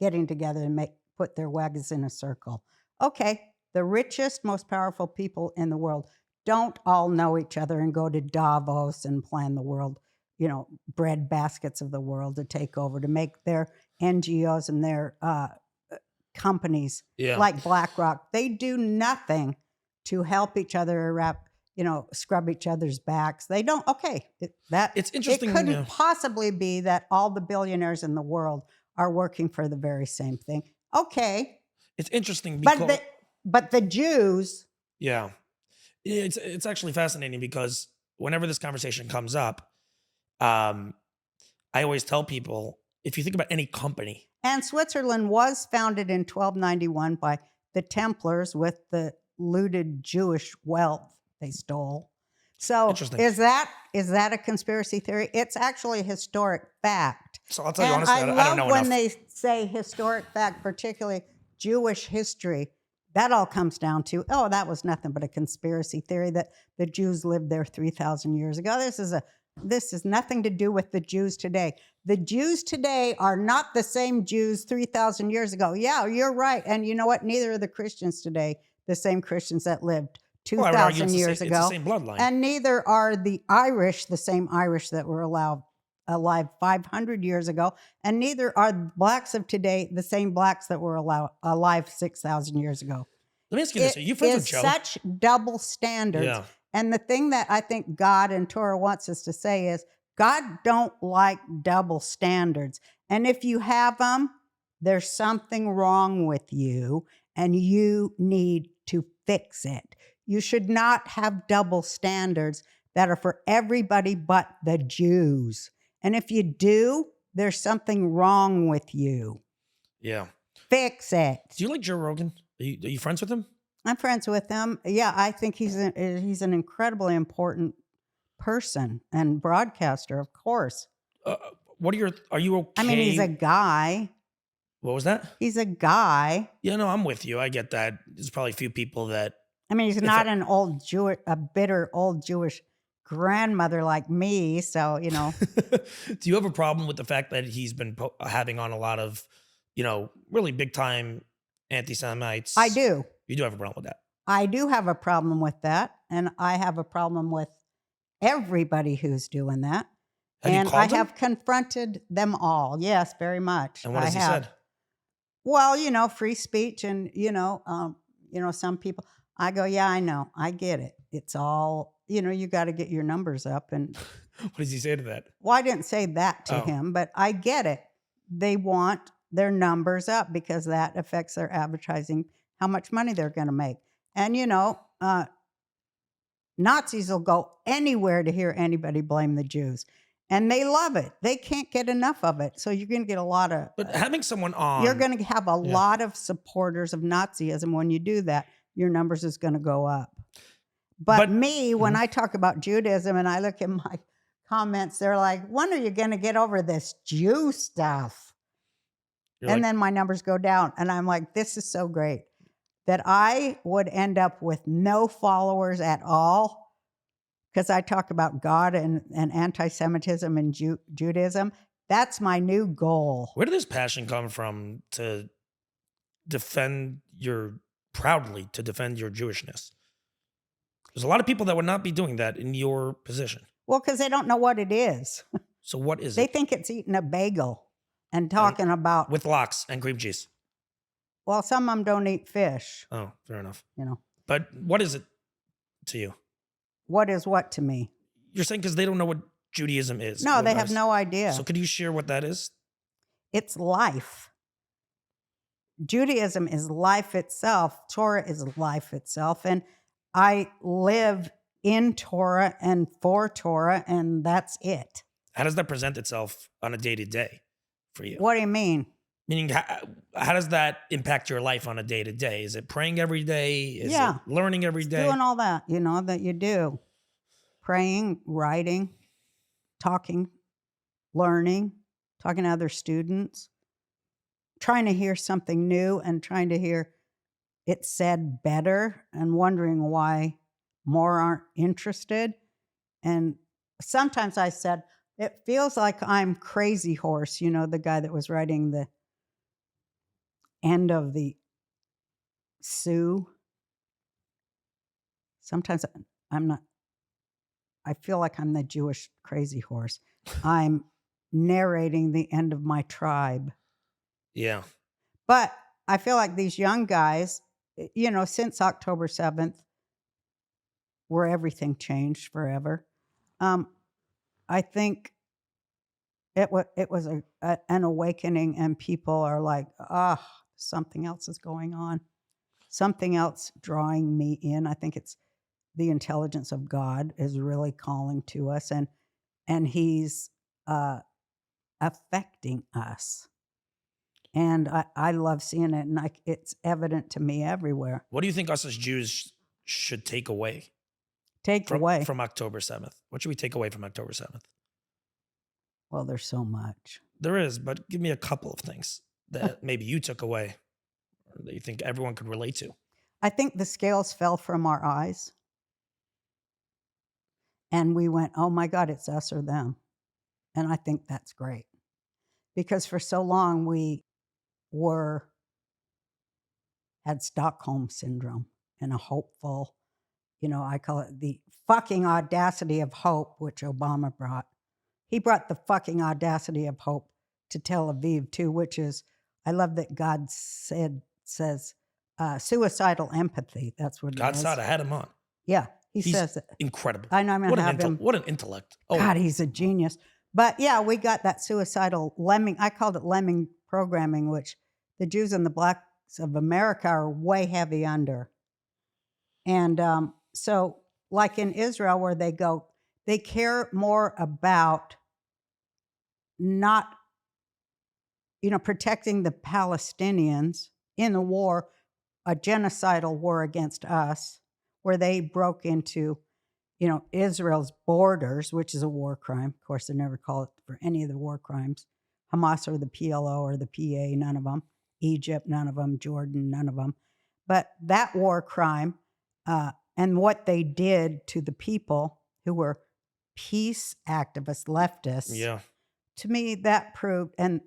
getting together and put their wagons in a circle. Okay, the richest, most powerful people in the world don't all know each other and go to Davos and plan the world, bread baskets of the world to take over, to make their NGOs and their companies like BlackRock. They do nothing to help each other scrub each other's backs. They don't. Okay, It's interesting. It couldn't possibly be that all the billionaires in the world are working for the very same thing. Okay, it's interesting because but the Jews. Yeah, it's actually fascinating because whenever this conversation comes up, I always tell people, if you think about any company. And Switzerland was founded in 1291 by the Templars with the looted Jewish wealth they stole. So is that a conspiracy theory? It's actually a historic fact. So I'll tell you honestly, I don't know I love when enough. they say historic fact, particularly Jewish history. That all comes down to, that was nothing but a conspiracy theory that the Jews lived there 3,000 years ago. This is nothing to do with the Jews today. The Jews today are not the same Jews 3,000 years ago. Yeah, you're right. And you know what? Neither are the Christians today the same Christians that lived 2,000 years ago. It's the same bloodline. And neither are the Irish the same Irish that were alive 500 years ago. And neither are blacks of today the same blacks that were alive 6,000 years ago. Let me ask you this. Are you friends with Joe? Such double standards. Yeah. And the thing that I think God and Torah wants us to say is, God don't like double standards. And if you have them, there's something wrong with you and you need to fix it. You should not have double standards that are for everybody but the Jews. And if you do, there's something wrong with you. Yeah. Fix it. Do you like Joe Rogan? Are you friends with him? I'm friends with him. Yeah, I think he's an incredibly important person and broadcaster, of course. Are you okay? I mean, he's a guy. What was that? He's a guy. Yeah, no, I'm with you. I get that. There's probably a few people that. I mean, he's not an a bitter old Jewish grandmother like me. So, you know. Do you have a problem with the fact that he's been having on a lot of, you know, really big time anti-Semites? I do. You do have a problem with that? I do have a problem with that. And I have a problem with everybody who's doing that. Have you called him? Have confronted them all. Yes, very much. And what has he said? Well, you know, free speech and, some people, I go, yeah, I know. I get it. It's all, you got to get your numbers up. And what does he say to that? Well, I didn't say that to him, but I get it. They want their numbers up because that affects their advertising, how much money they're going to make. And, Nazis will go anywhere to hear anybody blame the Jews. And they love it. They can't get enough of it. So you're going to get a lot of... But having someone on... You're going to have a lot of supporters of Nazism. When you do that, your numbers is going to go up. But me, when I talk about Judaism and I look at my comments, they're like, when are you going to get over this Jew stuff? Then my numbers go down. And I'm like, this is so great that I would end up with no followers at all because I talk about God and anti-Semitism and Judaism. That's my new goal. Where did this passion come from to defend your Jewishness? There's a lot of people that would not be doing that in your position. Well, because they don't know what it is. So what is They it? think it's eating a bagel and talking about... With lox and cream cheese. Well, some of them don't eat fish. Oh, fair enough. But what is it to you? What is what to me? You're saying because they don't know what Judaism is. No, they have no idea. So could you share what that is? It's life. Judaism is life itself. Torah is life itself. And I live in Torah and for Torah, and that's it. How does that present itself on a day-to-day for you? What do you mean? Meaning, how does that impact your life on a day-to-day? Is it praying every day? Is it learning every day? Doing all that, that you do. Praying, writing, talking, learning, talking to other students, trying to hear something new and trying to hear it said better and wondering why more aren't interested. And sometimes I said, it feels like I'm Crazy Horse, the guy that was writing the end of the Sioux. Sometimes I feel like I'm the Jewish Crazy Horse. I'm narrating the end of my tribe. Yeah. But I feel like these young guys, since October 7th, where everything changed forever, I think it was an awakening, and people are like, something else is going on. Something else drawing me in. I think it's the intelligence of God is really calling to us, and he's affecting us. And I love seeing it, and it's evident to me everywhere. What do you think us as Jews should take away? From October 7th? What should we take away from October 7th? Well, there's so much. There is, but give me a couple of things that maybe you took away or that you think everyone could relate to. I think the scales fell from our eyes. And we went, oh my God, it's us or them. And I think that's great. Because for so long we had Stockholm syndrome and a hopeful, I call it the fucking audacity of hope, which Obama brought. He brought the fucking audacity of hope to Tel Aviv too, which is, I love that God says suicidal empathy. That's what God said I had him on. Yeah, He's says it. Incredible. I know I'm going to have him. What an intellect. Oh. God, he's a genius. But yeah, we got that suicidal lemming. I called it lemming programming, which the Jews and the blacks of America are way heavy under. And so like in Israel where they care more about not, protecting the Palestinians in the war, a genocidal war against us, where they broke into, Israel's borders, which is a war crime. Of course, they never call it for any of the war crimes. Hamas or the PLO or the PA, none of them. Egypt, none of them. Jordan, none of them. But that war crime, and what they did to the people who were peace activists, leftists. Yeah. To me, that proved, and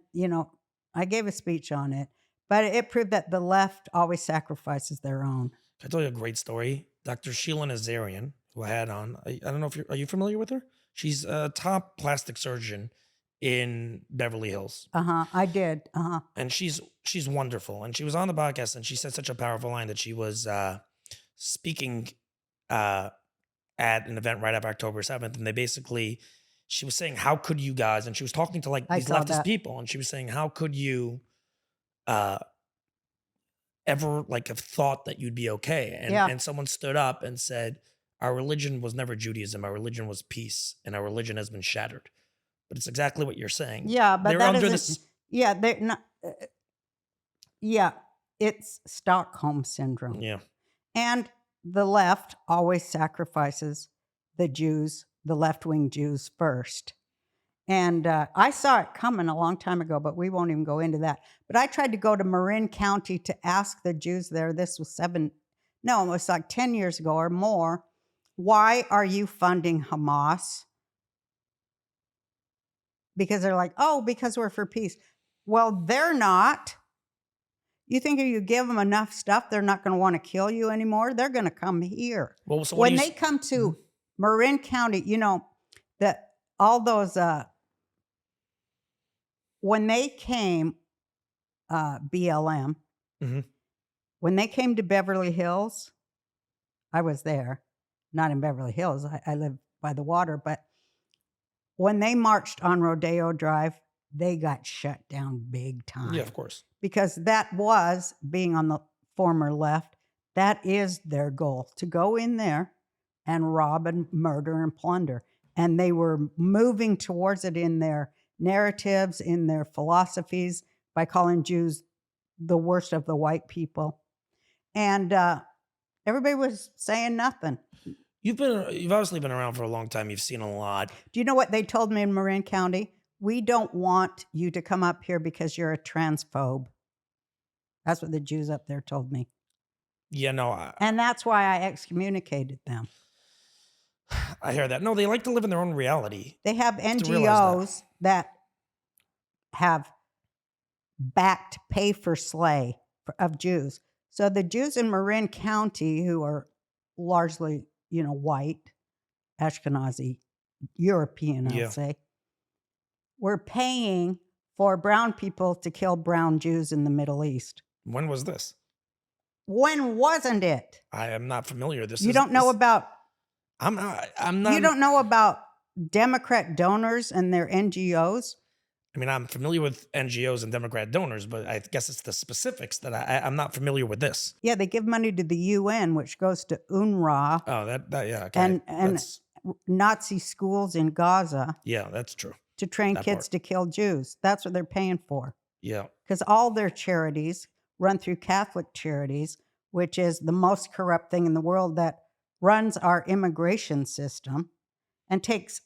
I gave a speech on it, but it proved that the left always sacrifices their own. Can I tell you a great story? Dr. Sheila Nazarian, who I had on, I don't know if are you familiar with her? She's a top plastic surgeon in Beverly Hills. I did. And she's wonderful. And she was on the podcast and she said such a powerful line that she was speaking at an event right after October 7th. And she was saying, how could you guys, and she was talking to like these leftist people, and she was saying, how could you ever like have thought that you'd be okay? And someone stood up and said, our religion was never Judaism. Our religion was peace, and our religion has been shattered. But it's exactly what you're saying. Yeah, but that isn't. Yeah, they're not. Yeah, it's Stockholm syndrome. Yeah, and the left always sacrifices the Jews, the left-wing Jews first. And I saw it coming a long time ago, but we won't even go into that. But I tried to go to Marin County to ask the Jews there. This was it was like 10 years ago or more. Why are you funding Hamas? Because they're like, oh, because we're for peace. Well, they're not. You think if you give them enough stuff, they're not going to want to kill you anymore? They're going to come here. Well, so when they come to Marin County, that all those, when they came, BLM, when they came to Beverly Hills, I was there, not in Beverly Hills. I live by the water, but when they marched on Rodeo Drive, they got shut down big time. Yeah, of course. Because that was, being on the former left, that is their goal, to go in there and rob and murder and plunder. And they were moving towards it in their narratives, in their philosophies, by calling Jews the worst of the white people. And everybody was saying nothing. You've obviously been around for a long time. You've seen a lot. Do you know what they told me in Marin County? We don't want you to come up here because you're a transphobe. That's what the Jews up there told me. Yeah, no. And that's why I excommunicated them. I hear that. No, they like to live in their own reality. They have NGOs that have backed pay for slay of Jews. So the Jews in Marin County, who are largely, white, Ashkenazi, European, I'll say, were paying for brown people to kill brown Jews in the Middle East. When was this? When wasn't it? I am not familiar. You don't know about. I'm not. You don't know about Democrat donors and their NGOs? I mean, I'm familiar with NGOs and Democrat donors, but I guess it's the specifics that I'm not familiar with this. Yeah, they give money to the UN, which goes to UNRWA. Oh, yeah, okay. And Nazi schools in Gaza. Yeah, that's true. To train kids to kill Jews. That's what they're paying for. Yeah. Because all their charities run through Catholic Charities, which is the most corrupt thing in the world, that runs our immigration system and takes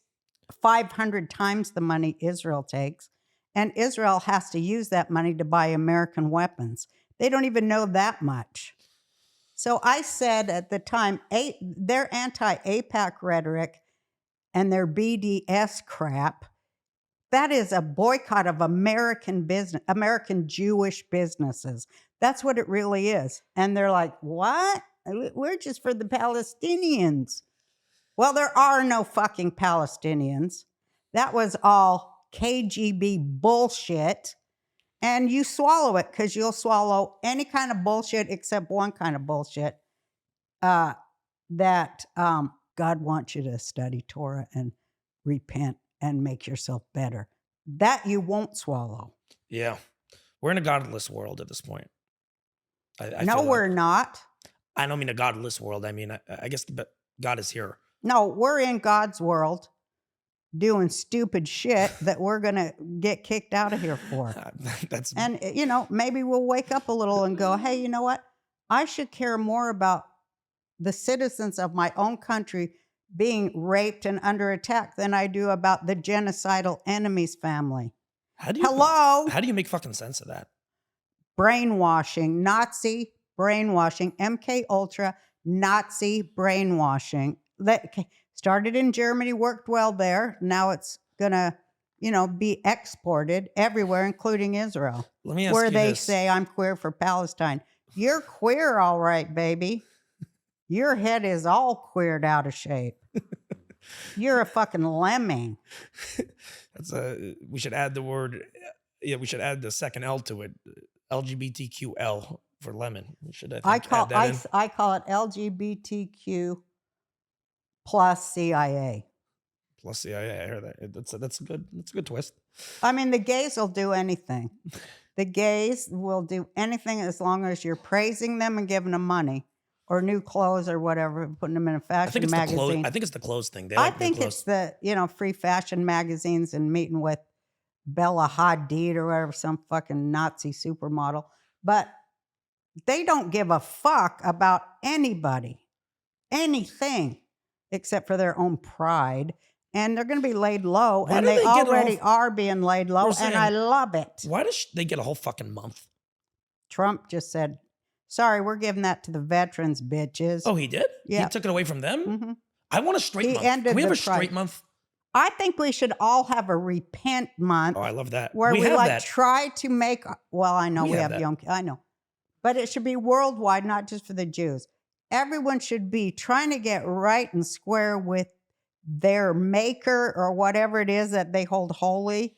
500 times the money Israel takes. And Israel has to use that money to buy American weapons. They don't even know that much. So I said at the time, their anti-AIPAC rhetoric and their BDS crap, that is a boycott of American Jewish businesses. That's what it really is. And they're like, what? We're just for the Palestinians. Well, there are no fucking Palestinians. That was all KGB bullshit. And you swallow it because you'll swallow any kind of bullshit except one kind of bullshit, that God wants you to study Torah and repent and make yourself better. That you won't swallow. Yeah. We're in a godless world at this point. No, we're not. I don't mean a godless world. I mean, I guess God is here. No, we're in God's world doing stupid shit that we're going to get kicked out of here for. And, maybe we'll wake up a little and go, hey, you know what? I should care more about the citizens of my own country being raped and under attack than I do about the genocidal enemy's family. How do you make fucking sense of that? Brainwashing, Nazi brainwashing, MK Ultra, Nazi brainwashing that started in Germany, worked well there. Now it's going to, be exported everywhere, including Israel, Let me ask where you they this. say, I'm queer for Palestine. You're queer, all right, baby. Your head is all queered out of shape. You're a fucking lemming. We should add the word. Yeah, we should add the second L to it. LGBTQL for lemon. We should. I think, add that in. I call it LGBTQ plus CIA. Plus CIA. I heard that. That's a good twist. I mean, the gays will do anything. The gays will do anything as long as you're praising them and giving them money or new clothes or whatever, putting them in a fashion magazine. I think it's the clothes thing. I think it's the, free fashion magazines and meeting with Bella Hadid or whatever, some fucking Nazi supermodel. But they don't give a fuck about anybody, anything, except for their own pride. And they're going to be laid low, and they already are being laid low, and I love it. Why does they get a whole fucking month? Trump just said, sorry, we're giving that to the veterans, bitches. Oh, he did? Yeah. He took it away from them? Mm-hmm. I want a straight month. Can we have a straight month? I think we should all have a repent month. Oh, I love that. Where we have that. try to make, well, I know we have that. young, I know. But it should be worldwide, not just for the Jews. Everyone should be trying to get right and square with their maker or whatever it is that they hold holy.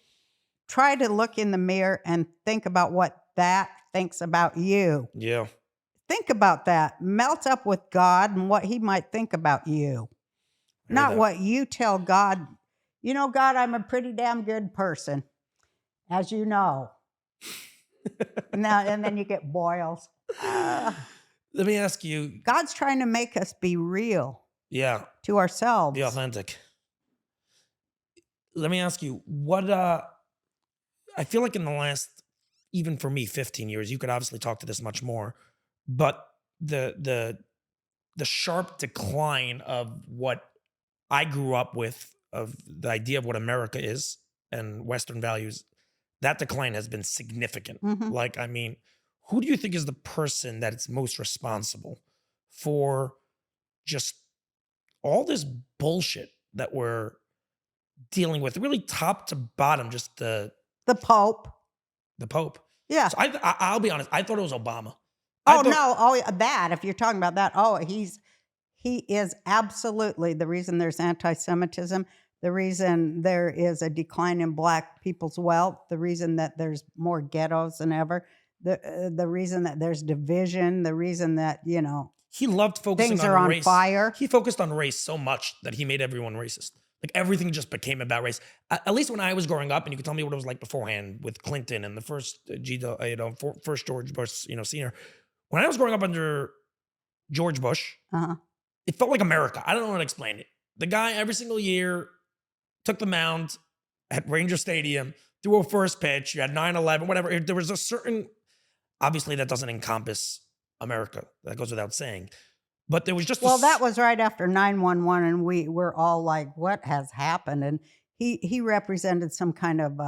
Try to look in the mirror and think about what that thinks about you. Yeah. Think about that. Melt up with God and what he might think about you. Not what you tell God. God, I'm a pretty damn good person, as you know. Now, and then you get boils. Let me ask you. God's trying to make us be real. Yeah. To ourselves. Be authentic. Let me ask you, what I feel like in the last, even for me, 15 years, you could obviously talk to this much more, but the sharp decline of what I grew up with, of the idea of what America is and Western values, that decline has been significant. Mm-hmm. Like, I mean, who do you think is the person that is most responsible for just all this bullshit that we're dealing with, really top to bottom, just the Pope. The Pope. Yeah. So I'll be honest. I thought it was Obama. That, if you're talking about that, he is absolutely the reason there's anti-Semitism, the reason there is a decline in Black people's wealth, the reason that there's more ghettos than ever, the reason that there's division, the reason that, he loved focusing things are on race. Fire. He focused on race so much that he made everyone racist. Like everything just became about race. At least when I was growing up, and you could tell me what it was like beforehand with Clinton and the first first George Bush, Senior. When I was growing up under George Bush, it felt like America. I don't know how to explain it. The guy every single year took the mound at Ranger Stadium, threw a first pitch. You had 9/11, whatever. There was a certain, obviously that doesn't encompass America. That goes without saying. But there was just that was right after 9/11, and we were all like, what has happened? And he represented some kind of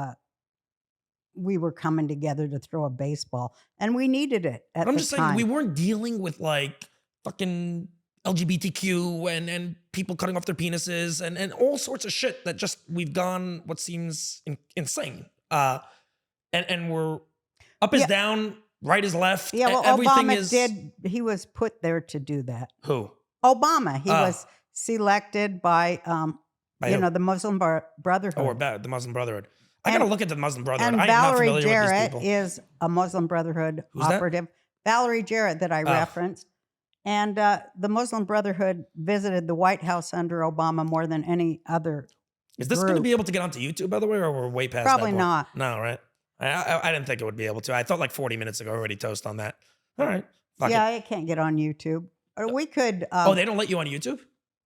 we were coming together to throw a baseball, and we needed it at the time. I'm just saying, we weren't dealing with like fucking LGBTQ and people cutting off their penises and all sorts of shit that just we've gone what seems insane. And we're up is down, right is left. Yeah, well, everything Obama he was put there to do that. Who? Obama. He was selected by the Muslim Brotherhood. Oh, we're bad. The Muslim Brotherhood. I got to look at the Muslim Brotherhood. And I am not Valerie familiar with these Jarrett people. is a Muslim Brotherhood Who's that? operative. Valerie Jarrett that I referenced. And the Muslim Brotherhood visited the White House under Obama more than any other Is this going to be able to get onto YouTube, by the way, or we're way past Probably that point? not. No, right? I didn't think it would be able to. I thought like 40 minutes ago already toast on that. All right. Fuck it can't get on YouTube. Or we could... they don't let you on YouTube?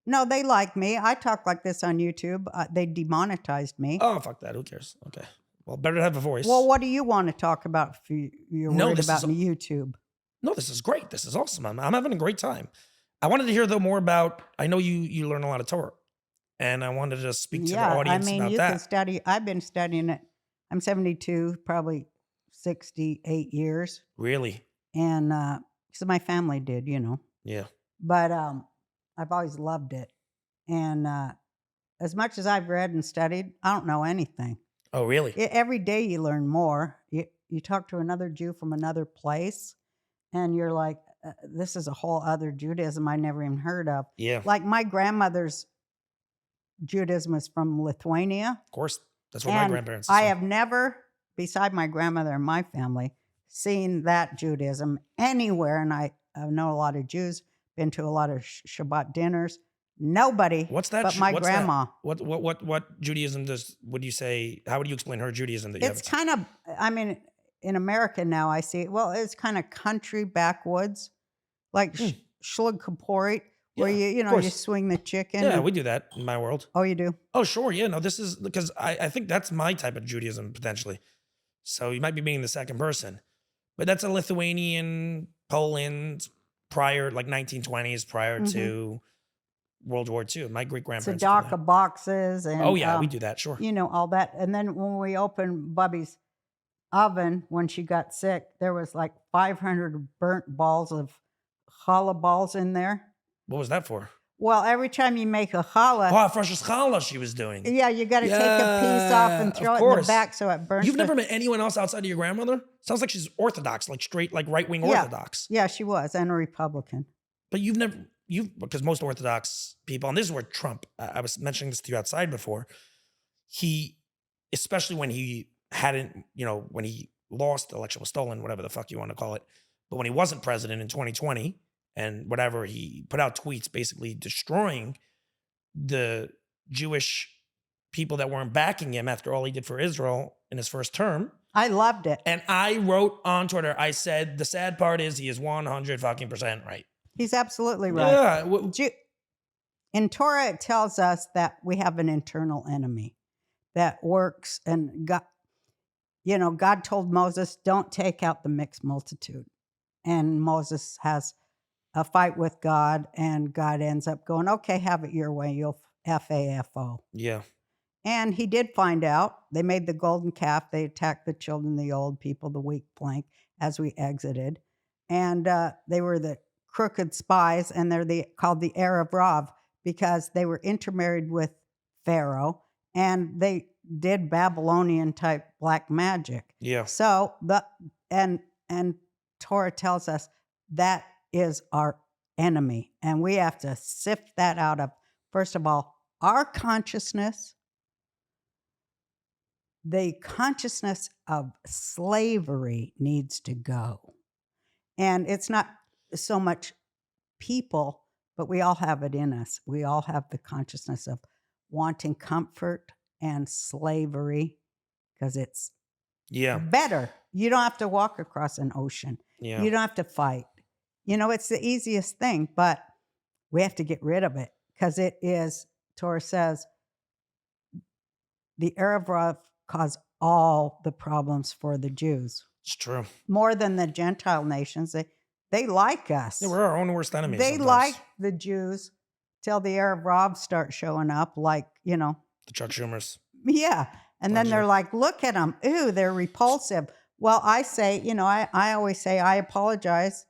No, they like me. I talk like this on YouTube. They demonetized me. Oh, fuck that. Who cares? Okay. Well, better to have a voice. Well, what do you want to talk about if you're worried about YouTube? No, this is great. This is awesome. I'm having a great time. I wanted to hear, though, more about... I know you learn a lot of Torah. And I wanted to speak to the audience about that. You can study. I've been studying it. I'm 72, probably 68 years. Really? And so my family did, Yeah. But I've always loved it. And as much as I've read and studied, I don't know anything. Oh, really? Every day you learn more. You talk to another Jew from another place, and you're like, this is a whole other Judaism I never even heard of. Yeah. Like my grandmother's Judaism is from Lithuania. Of course. That's where my grandparents I have never, beside my grandmother and my family, seen that Judaism anywhere. And I know a lot of Jews, been to a lot of Shabbat dinners. Nobody What's that? but my what's grandma. That? What Judaism would you say, how would you explain her Judaism that you It's kind of, I mean, in America now I see, well, it's kind of country backwoods, like Shlag Kaporit, where you swing the chicken. Yeah, we do that in my world. Oh, you do? Oh, sure. Yeah, no, this is because I think that's my type of Judaism potentially. So you might be being the second person, but that's a Lithuanian, Poland, prior, like 1920s, prior to World War II. My great grandparents. Tzedakah boxes and oh yeah, we do that. Sure. You know all that, and then when we opened Bubby's oven when she got sick, there was like 500 burnt balls of challah balls in there. What was that for? Well, every time you make a challah, oh, fresh challah she was doing. Yeah, you got to take a piece off and throw it in the back so it burns. You've never met anyone else outside of your grandmother? Sounds like she's Orthodox, like straight, like right-wing Orthodox. Yeah, she was, and a Republican. But because most Orthodox people, and this is where Trump, I was mentioning this to you outside before, he, especially when he hadn't, when he lost, the election was stolen, whatever the fuck you want to call it, but when he wasn't president in 2020, and whatever, he put out tweets basically destroying the Jewish people that weren't backing him after all he did for Israel in his first term. I loved it. And I wrote on Twitter, I said, the sad part is he is 100% right. He's absolutely right. Yeah. In Torah, it tells us that we have an internal enemy that works. And God told Moses, don't take out the mixed multitude. And Moses has a fight with God, and God ends up going, okay, have it your way. You'll FAFO. Yeah. And he did find out. They made the golden calf. They attacked the children, the old people, the weak plank as we exited. And they were the crooked spies, and they're called the Erev Rav because they were intermarried with Pharaoh, and they did Babylonian type black magic. Yeah. So and Torah tells us that is our enemy, and we have to sift that out of, first of all, our consciousness. The consciousness of slavery needs to go. And it's not so much people, but we all have it in us. We all have the consciousness of wanting comfort and slavery because it's better. You don't have to walk across an ocean. Yeah. You don't have to fight. It's the easiest thing, but we have to get rid of it because it is, Torah says, the Erev Rav caused all the problems for the Jews. It's true. More than the Gentile nations. They like us. Yeah, we're our own worst enemies. They sometimes. like the Jews till the Erev Rav start showing up, like, the Chuck Schumers. Yeah. And then they're like, look at them. Ooh, they're repulsive. Well, I say, I always say, I apologize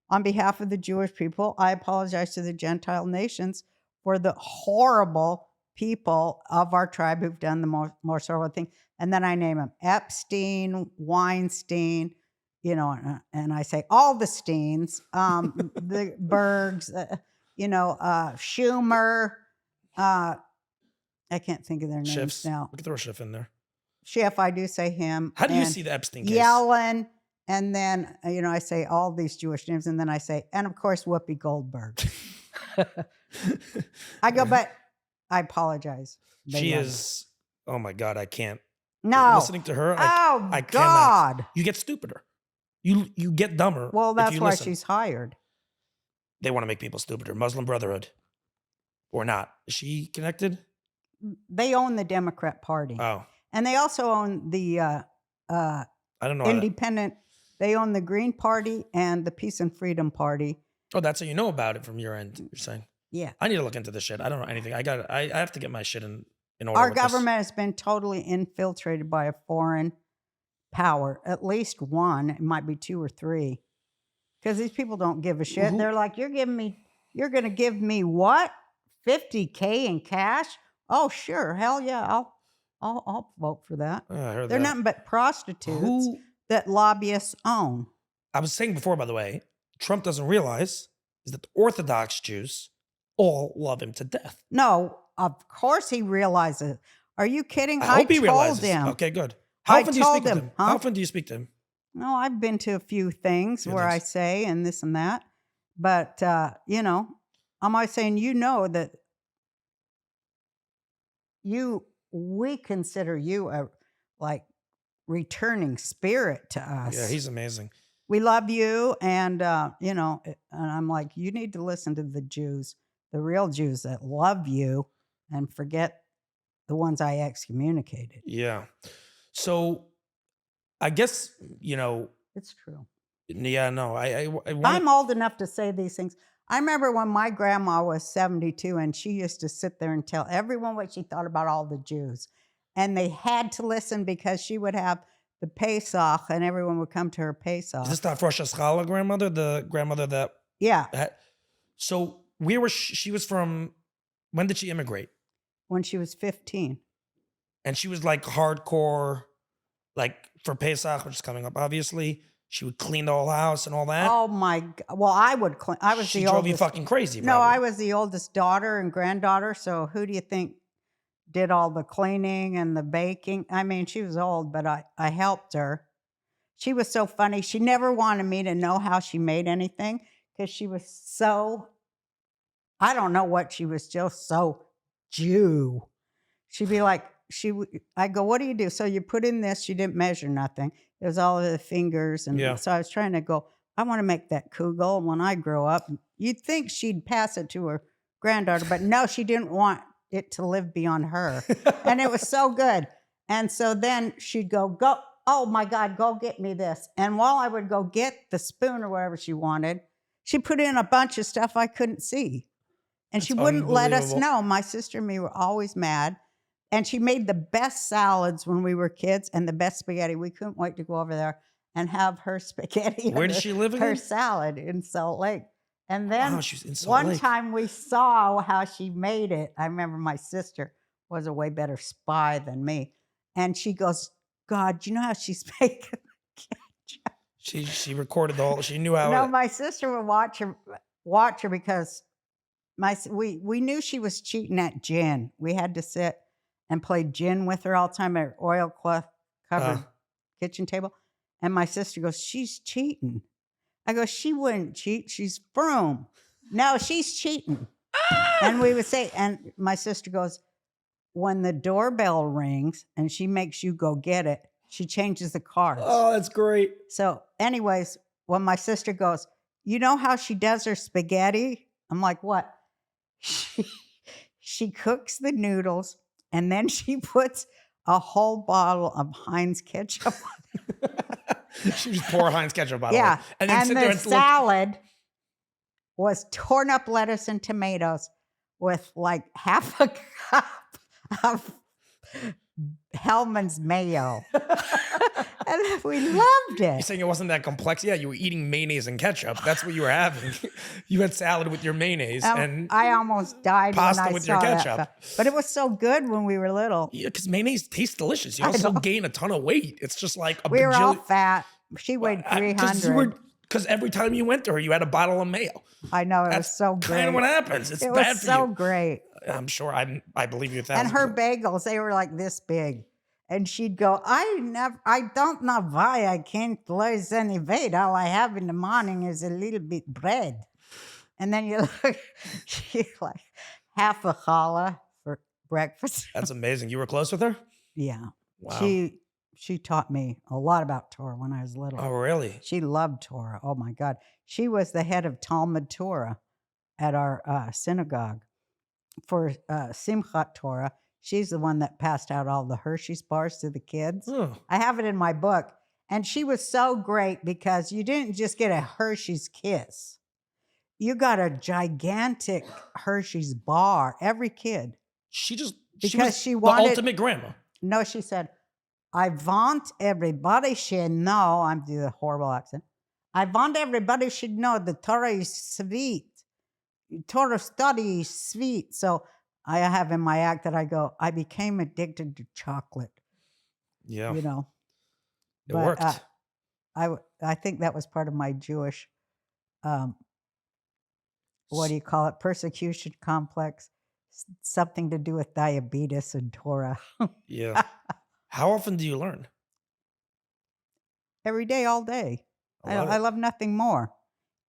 on behalf of the Jewish people. I apologize to the Gentile nations for the horrible people of our tribe who've done the most horrible thing. And then I name them Epstein, Weinstein, and I say all the Steens, the Bergs, Schumer. I can't think of their names Schiffs. now. We can throw a Schiff in there. Schiff, I do say him. How do you see the Epstein case? Yellen. And then, I say all these Jewish names. And then I say, and of course, Whoopi Goldberg. I go, but I apologize. She is, oh my God, I can't. No. Listening to her, I God. cannot. You get stupider. You get dumber. Well, that's why listen. she's hired. They want to make people stupider. Muslim Brotherhood. Or not. Is she connected? They own the Democrat Party. Oh. And they also own the I don't know. independent. They own the Green Party and the Peace and Freedom Party. Oh, that's how you know about it from your end, you're saying? Yeah. I need to look into this shit. I don't know anything. I have to get my shit in order. Our government has been totally infiltrated by a foreign power, at least one. It might be two or three. Because these people don't give a shit. They're like, you're giving me You're going to give me what? $50K in cash? Oh, sure. Hell yeah. I'll vote for that. I heard They're that. nothing but prostitutes that lobbyists own. I was saying before, by the way, Trump doesn't realize is that the Orthodox Jews all love him to death. No, of course he realizes. Are you kidding? I hope he told realizes. him. Okay, good. How I often do you speak told to him, him? huh? How often do you speak to him? No, I've been to a few things Few where I things. say and this and that. But, you know, I'm always saying, you know, that we consider you a like returning spirit to us. Yeah, he's amazing. We love you. And, you know, and I'm like, you need to listen to the Jews, the real Jews that love you, and forget the ones I excommunicated. Yeah. So I guess, you know, It's true. yeah, no, I want I'm old enough to say these things. I remember when my grandma was 72 and she used to sit there and tell everyone what she thought about all the Jews. And they had to listen because she would have the Pesach and everyone would come to her Pesach. Is this that Rosh Hashanah grandmother? The grandmother that Yeah, had, so where was she was from, when did she immigrate? when she was 15. And she was like hardcore, like for Pesach, which is coming up, obviously. She would clean the whole house and all that. Oh my God. Well, I would clean. I was She the drove oldest. you fucking crazy. No, probably. I was the oldest daughter and granddaughter. So who do you think did all the cleaning and the baking? I mean, she was old, but I helped her. She was so funny. She never wanted me to know how she made anything because she was so, I don't know what, she was just so Jew. She'd be like, I go, what do you do? So you put in this, she didn't measure nothing. It was all of the fingers. And Yeah. so I was trying to go, I want to make that kugel when I grow up. You'd think she'd pass it to her granddaughter, but no, she didn't want it to live beyond her. And it was so good. And so then she'd go, oh my God, go get me this. And while I would go get the spoon or whatever she wanted, she put in a bunch of stuff I couldn't see. And she That's wouldn't let us unbelievable. know. My sister and me were always mad. And she made the best salads when we were kids and the best spaghetti. We couldn't wait to go over there and have her spaghetti. Where and does she live Her again? salad in Salt Lake. And then Wow, she was in Salt one Lake. time we saw how she made it. I remember my sister was a way better spy than me. And she goes, God, do you know how she's making ketchup? She recorded the whole. She knew how. No, my sister would watch her because we knew she was cheating at gin. We had to sit and play gin with her all the time at her oilcloth covered kitchen table. And my sister goes, she's cheating. I go, she wouldn't cheat. She's Froome. No, she's cheating. And we would say, and my sister goes, when the doorbell rings and she makes you go get it, she changes the cards. Oh, that's great. So anyways, when my sister goes, you know how she does her spaghetti? I'm like, what? She cooks the noodles and then she puts a whole bottle of Heinz ketchup on it. She just pour Heinz ketchup out. Yeah. And then sit there the and look. salad was torn up lettuce and tomatoes with like half a cup of Hellman's mayo. And we loved You're it. saying it wasn't that complex? Yeah, you were eating mayonnaise and ketchup. That's what you were having. You had salad with your mayonnaise and I almost died pasta when I with saw your that ketchup. stuff. But it was so good when we were little. yeah, because mayonnaise tastes delicious. You I also know. gain a ton of weight. It's just like a We were all bajillion. fat. She weighed 300. Because every time you went to her, you had a bottle of mayo. I know, it was That's so great. kind of what happens. It's It bad was for so you. great. I'm sure. I believe you. And her bagels, they were like this big. And she'd go, I don't know why I can't lose any weight. All I have in the morning is a little bit bread. And then you look, she like half a challah for breakfast. That's amazing. You were close with her? Yeah. Wow. She taught me a lot about Torah when I was little. Oh, really? She loved Torah. Oh my God. She was the head of Talmud Torah at our synagogue for Simchat Torah. She's the one that passed out all the Hershey's bars to the kids. Oh. I have it in my book. And she was so great because you didn't just get a Hershey's kiss. You got a gigantic Hershey's bar, every kid. She Because was she the wanted- ultimate grandma. No, she said, I want everybody should know, I'm doing a horrible accent. I want everybody should know the Torah is sweet. Torah study, sweet. So I have in my act that I go, I became addicted to chocolate, Yeah. you know. It worked. I think that was part of my Jewish, what do you call it? Persecution complex. Something to do with diabetes and Torah. Yeah. How often do you learn? Every day, all day. I love I it. love nothing more.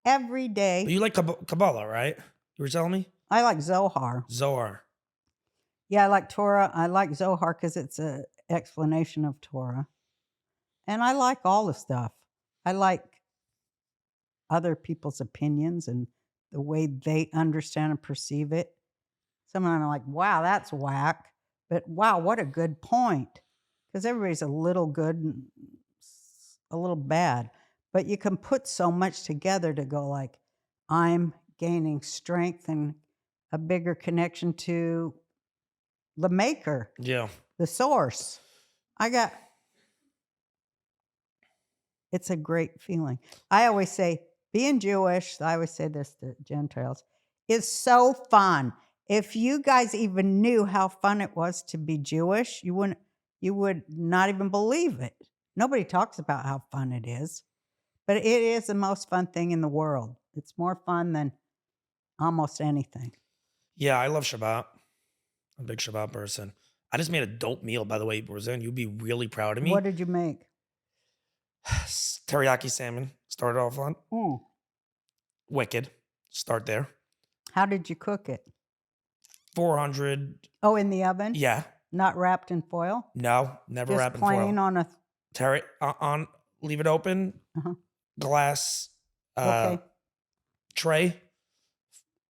Every day. But you like Kabbalah, right? You were telling me? I like Zohar. Zohar. Yeah, I like Torah. I like Zohar because it's an explanation of Torah. And I like all the stuff. I like other people's opinions and the way they understand and perceive it. Some of them are like, wow, that's whack. But wow, what a good point. Because everybody's a little good and a little bad. But you can put so much together to go like, I'm gaining strength and a bigger connection to the maker, Yeah. the source. It's a great feeling. I always say, being Jewish, I always say this to Gentiles, is so fun. If you guys even knew how fun it was to be Jewish, you would not even believe it. Nobody talks about how fun it is, but it is the most fun thing in the world. It's more fun than almost anything. Yeah, I love Shabbat. I'm a big Shabbat person. I just made a dope meal, by the way, Roseanne. You'd be really proud of me. What did you make? Teriyaki salmon. Started off on. Wicked. Start there. How did you cook it? 400. Oh, in the oven? Yeah. Not wrapped in foil? No, never Just wrap in foil. plain on a... Leave it open. Glass Okay. tray.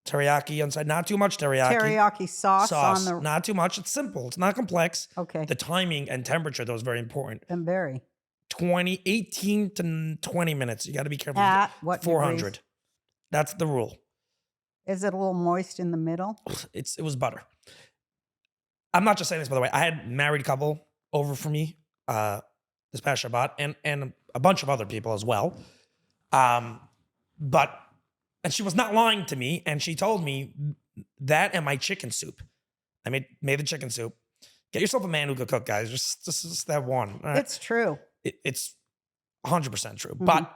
Teriyaki inside. Not too much teriyaki. Teriyaki sauce on the... Not too much. It's simple. It's not complex. Okay. The timing and temperature, though, is very important. And very. 18 to 20 minutes. You got to be careful. At what 400. degrees? That's the rule. Is it a little moist in the middle? It was butter. I'm not just saying this, by the way. I had a married couple over for me this past Shabbat and a bunch of other people as well. And she was not lying to me, and she told me that and my chicken soup. I made the chicken soup. Get yourself a man who could cook, guys. Just that one. All right? It's true. It's 100% true. But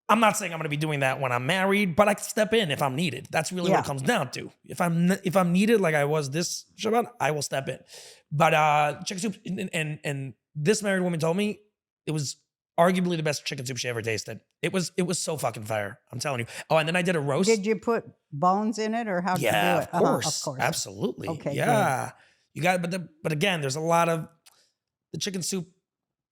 I'm not saying I'm going to be doing that when I'm married, but I can step in if I'm needed. That's really what it comes down to. If I'm needed, like I was this Shabbat, I will step in. But chicken soup, and this married woman told me it was arguably the best chicken soup she ever tasted. It was so fucking fire. I'm telling you. Oh, and then I did a roast. Did you put bones in it, or how did you do it? Of course. Absolutely. Okay. Yeah. Good. You got it. But again, there's a lot of the chicken soup.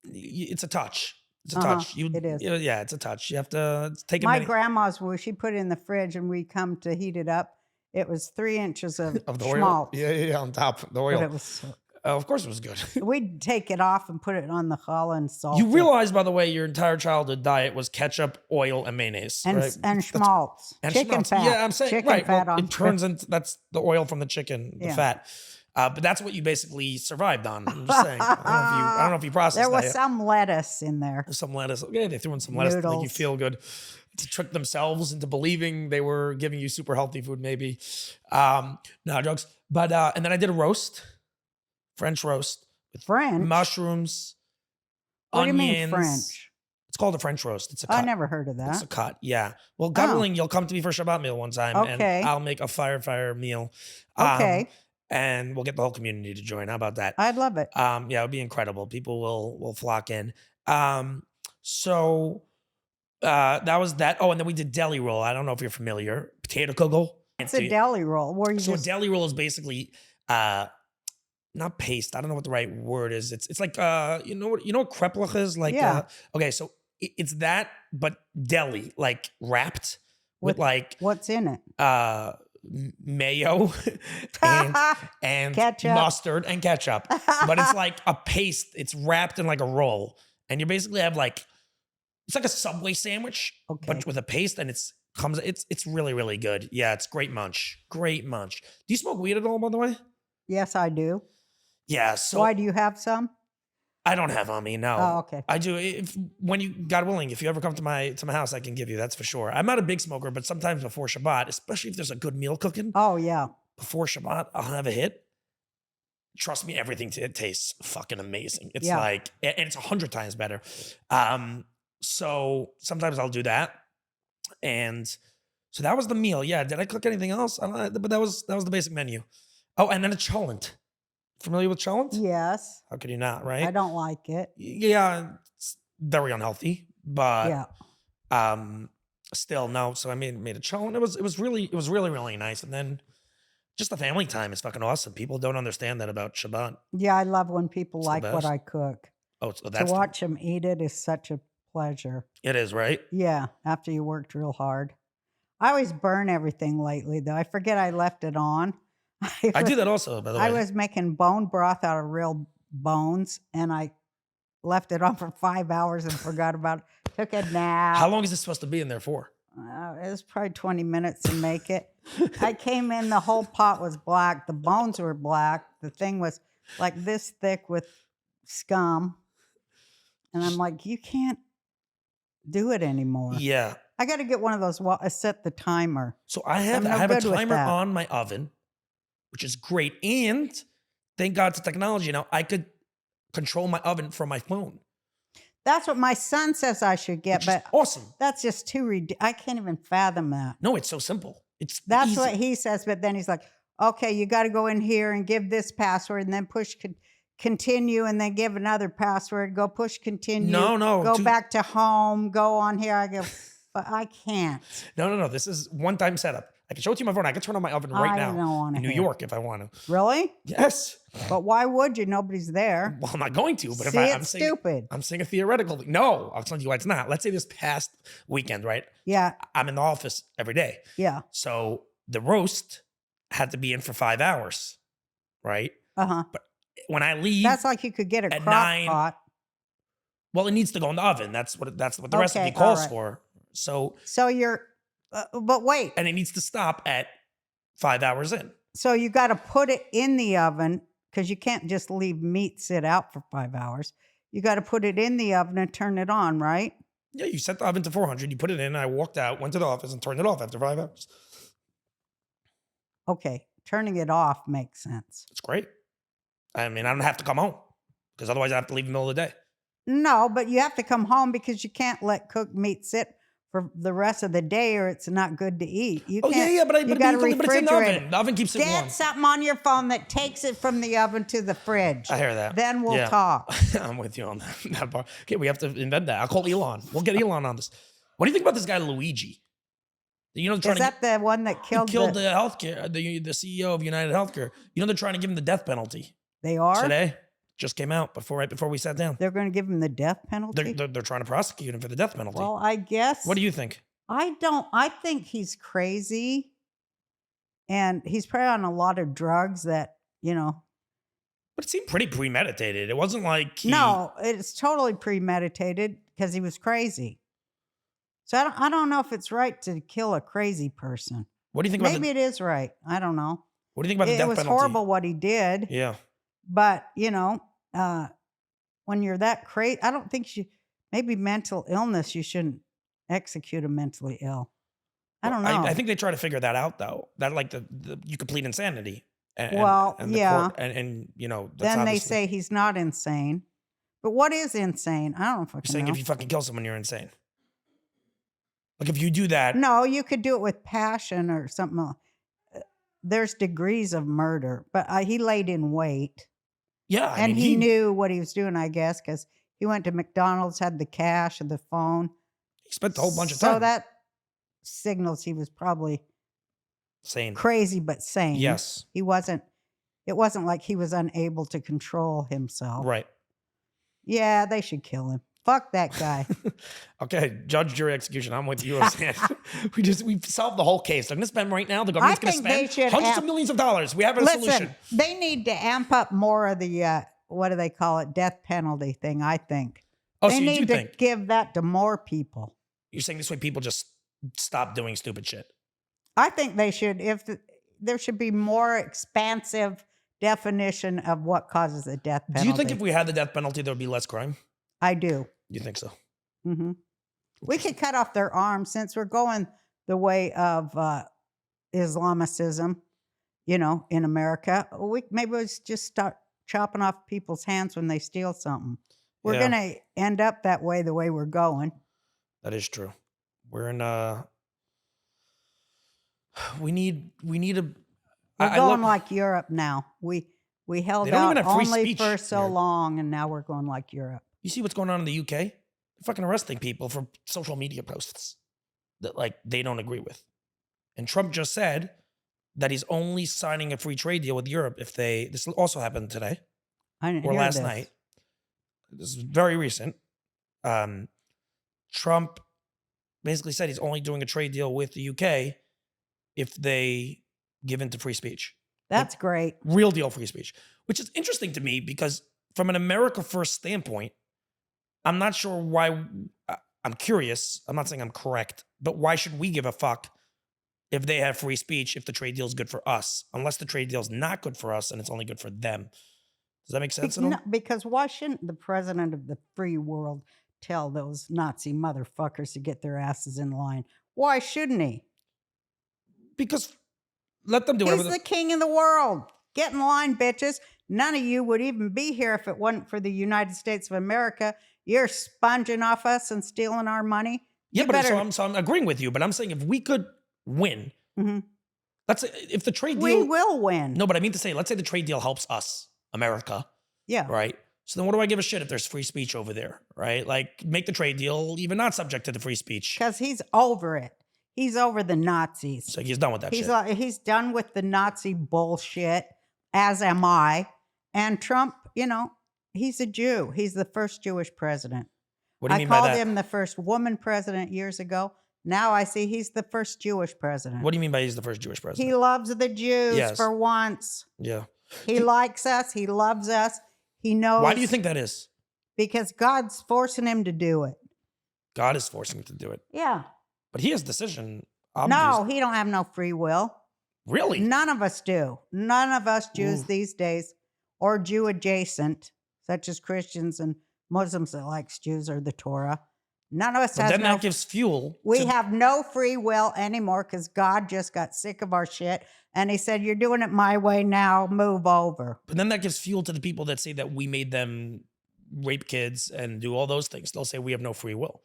It's a touch. It's a touch. It is. Yeah, it's a touch. You have to take it. My grandma's, when she put it in the fridge and we come to heat it up, it was 3 inches of the oil. schmaltz. Yeah, on top the oil. But it was of course, it was good. we'd take it off and put it on the challah and salt. You realize, by the way, your entire childhood diet was ketchup, oil, and mayonnaise, right? And schmaltz, chicken schmaltz. fat. Yeah, I'm saying chicken right. fat Well, on it turns into that's the oil from the chicken, the fat. But that's what you basically survived on. I'm just saying. I don't know if you processed that. There was yet. some lettuce in there. Some lettuce. Okay, they threw in some lettuce to make you feel good, to trick themselves into believing they were giving you super healthy food, maybe. No jokes. But and then I did a roast, French roast with mushrooms, What onions. do you mean French? It's called a French roast. It's a cut. I never heard of that. It's a cut. Yeah. Well, God willing, you'll come to me for a Shabbat meal one time, and I'll make a fire meal. Okay. And we'll get the whole community to join. How about that? I'd love it. Yeah, it would be incredible. People will flock in. So that was that. Oh, and then we did deli roll. I don't know if you're familiar. Potato kugel. It's a deli roll. Where you a deli roll is basically not paste. I don't know what the right word is. It's like you know what kreplach is like. Yeah. Okay, so it's that, but deli, like wrapped with like what's in it? Mayo and ketchup. Mustard and ketchup, but it's like a paste. It's wrapped in like a roll, and you basically have like it's like a Subway sandwich, but with a paste, and it's really, really good. Yeah, it's great munch. Great munch. Do you smoke weed at all, by the way? Yes, I do. Yeah. So why do you have some? I don't have on me, no. Oh, okay. I do. When you, God willing, if you ever come to my house, I can give you. That's for sure. I'm not a big smoker, but sometimes before Shabbat, especially if there's a good meal cooking, Oh, yeah. before Shabbat, I'll have a hit. Trust me, everything it tastes fucking amazing. It's Yeah. like, and it's 100 times better. So sometimes I'll do that, and so that was the meal. Yeah. Did I cook anything else? I don't know, but that was the basic menu. Oh, and then a cholent. Familiar with cholent? Yes. How could you not? Right? I don't like it. Yeah, it's very unhealthy, but Yeah. still no. So I made a cholent. It was really nice. And then just the family time is fucking awesome. People don't understand that about Shabbat. Yeah, I love when people It's the like what best. I cook. Oh, so To that's watch them eat it is such a pleasure. it is, right? Yeah, after you worked real hard. I always burn everything lately, though. I forget I left it on. I do that also, by the way. I was making bone broth out of real bones, and I left it on for 5 hours and forgot about it. Took a nap. How long is this supposed to be in there for? It was probably 20 minutes to make it. I came in, the whole pot was black. The bones were black. The thing was like this thick with scum. And I'm like, you can't do it anymore. Yeah. I got to get one of those. Set the timer. So I have I'm no a good with timer that. on my oven, which is great. And thank God to technology now, I could control my oven from my phone. That's what my son says I should get, Which is but awesome. that's just too ridiculous. I can't even fathom that. No, it's so simple. It's That's easy. what he says, but then he's like, okay, you got to go in here and give this password and then push continue and then give another password, go push continue. No, Go back to home, go on here. I go, but I can't. No. This is one-time setup. I can show it to you on my phone. I can turn on my oven right I now don't wanna in New hear. York if I want to. Really? Yes. But why would you? Nobody's there. Well, I'm not going to, but See, I'm it's saying stupid. I'm saying a theoretical thing. No, I'll tell you why it's not. Let's say this past weekend, right? Yeah, I'm in the office every day. yeah. So the roast had to be in for 5 hours, right? Uh-huh. But when I leave, That's like you could get a at crock 9, pot. well, it needs to go in the oven. That's what the Okay, recipe calls all right. for. So, So you're, but wait. and it needs to stop at 5 hours in. So you got to put it in the oven because you can't just leave meat sit out for 5 hours. You got to put it in the oven and turn it on, right? Yeah, you set the oven to 400. You put it in. I walked out, went to the office, and turned it off after 5 hours. Okay, turning it off makes sense. It's great. I mean, I don't have to come home because otherwise I have to leave in the middle of the day. No, but you have to come home because you can't let cooked meat sit for the rest of the day or it's not good to eat. You Oh, can't, yeah, but you got to it's in the refrigerate oven. The oven keeps it Get warm. something on your phone that takes it from the oven to the fridge. I hear that. Then we'll Yeah. talk. I'm with you on that part. Okay, we have to invent that. I'll call Elon. We'll get Elon on this. What do you think about this guy, Luigi? You know, Is that the one that he killed, killed the healthcare, the CEO of United Healthcare. You know, they're trying to give him the death penalty They are? today. Just came out right before we sat down. They're going to give him the death penalty? They're trying to prosecute him for the death penalty. Well, I guess. What do you think? I think he's crazy. And he's probably on a lot of drugs that, But it seemed pretty premeditated. It wasn't like No, it's totally premeditated because he was crazy. So I don't know if it's right to kill a crazy person. What do you think about Maybe it is right. I don't know. What do you think about the It death was penalty? horrible what he did. Yeah. But, when you're that crazy, I don't think maybe mental illness, you shouldn't execute a mentally ill. I don't know. I think they try to figure that out though. That like you could plead insanity. And the yeah. court, and that's Then they obviously- say he's not insane. But what is insane? I don't fucking You're saying know. if you fucking kill someone, you're insane. Like if you do that, No, you could do it with passion or something. There's degrees of murder, but he laid in wait. yeah, And he knew what he was doing, I guess, because he went to McDonald's, had the cash and the phone. he spent a whole bunch of time. So that signals he was probably sane. crazy but sane. Yes. It wasn't like he was unable to control himself. Right. Yeah, they should kill him. Fuck that guy. Okay, judge, jury, execution. I'm with you. We've solved the whole case. They're going to spend right now. The government's going to think they spend should hundreds of millions of dollars. We have a Listen, solution. they need to amp up more of the, what do they call it, death penalty thing, I think. Oh, they so you need do to think give that to more people. you're saying this way people just stop doing stupid shit? I think they should, there should be more expansive definition of what causes a death penalty. Do you think if we had the death penalty, there would be less crime? I do. You think so? Mm-hmm. We could cut off their arms since we're going the way of Islamicism, in America. Maybe we just start chopping off people's hands when they steal something. We're going to end up that way the way we're going. That is true. We're in we need a... We're going like Europe now. We held out only for so long, and now we're going like Europe. You see what's going on in the UK? They're fucking arresting people for social media posts that they don't agree with. And Trump just said that he's only signing a free trade deal with Europe if this also happened today. I didn't hear last this. night. This is very recent. Trump basically said he's only doing a trade deal with the UK if they give in to free speech. That's great. Real deal free speech, which is interesting to me because from an America First standpoint, I'm not sure why. I'm curious. I'm not saying I'm correct, but why should we give a fuck if they have free speech if the trade deal is good for us? Unless the trade deal is not good for us and it's only good for them. Does that make sense at all? No, because why shouldn't the president of the free world tell those Nazi motherfuckers to get their asses in line? Why shouldn't he? Because let them do it. He's the king of the world. Get in line, bitches. None of you would even be here if it wasn't for the United States of America. You're sponging off us and stealing our money. Yeah, so I'm agreeing with you, but I'm saying if we could win, let's say if the trade deal... We will win. No, but I mean to say, let's say the trade deal helps us, America. Yeah. Right? So then what do I give a shit if there's free speech over there, right? Make the trade deal even not subject to the free speech. Because he's over it. He's over the Nazis. So he's done with that shit. He's done with the Nazi bullshit, as am I. And Trump, he's a Jew. He's the first Jewish president. What do you mean by that? I called him the first woman president years ago. Now I see he's the first Jewish president. What do you mean by he's the first Jewish president? He loves the Jews for once. Yeah. He likes us. He loves us. He knows. Why do you think that is? Because God's forcing him to do it. God is forcing him to do it. Yeah. But he has decision. No, he don't have no free will. Really? None of us do. None of us Jews these days, or Jew adjacent, such as Christians and Muslims that likes Jews or the Torah. None of us has then that gives fuel. We have no free will anymore because God just got sick of our shit. And he said, you're doing it my way now, move over. But then that gives fuel to the people that say that we made them rape kids and do all those things. They'll say we have no free will.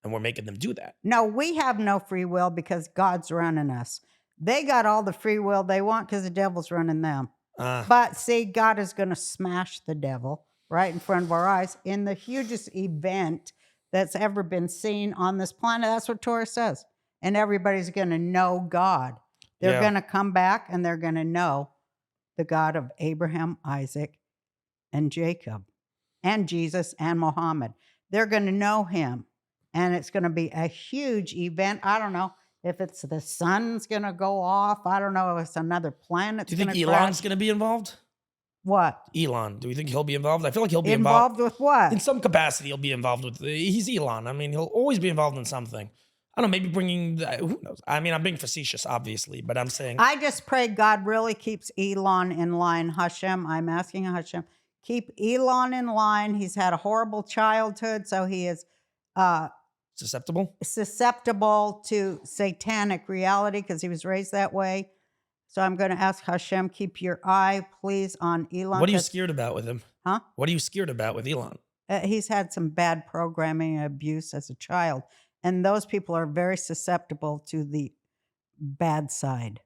And we're making them do that. No, we have no free will because God's running us. They got all the free will they want because the devil's running them. But see, God is going to smash the devil right in front of our eyes in the hugest event that's ever been seen on this planet. That's what Torah says. And everybody's going to know God. They're going to come back and they're going to know the God of Abraham, Isaac, and Jacob, and Jesus and Muhammad. They're going to know him. And it's going to be a huge event. I don't know if it's the sun's going to go off. I don't know if it's another planet. Do you think Elon's going to be involved? What? Elon. Do we think he'll be involved? I feel like he'll be involved with what? In some capacity, he'll be involved with. He's Elon. I mean, he'll always be involved in something. I don't know, maybe bringing. Who knows? I mean, I'm being facetious, obviously, but I'm saying. I just pray God really keeps Elon in line. Hashem, I'm asking Hashem, keep Elon in line. He's had a horrible childhood, so he is. Susceptible to satanic reality because he was raised that way. So I'm going to ask Hashem, keep your eye, please, on Elon. What are you scared about with him? Huh? What are you scared about with Elon? He's had some bad programming and abuse as a child. And those people are very susceptible to the bad side,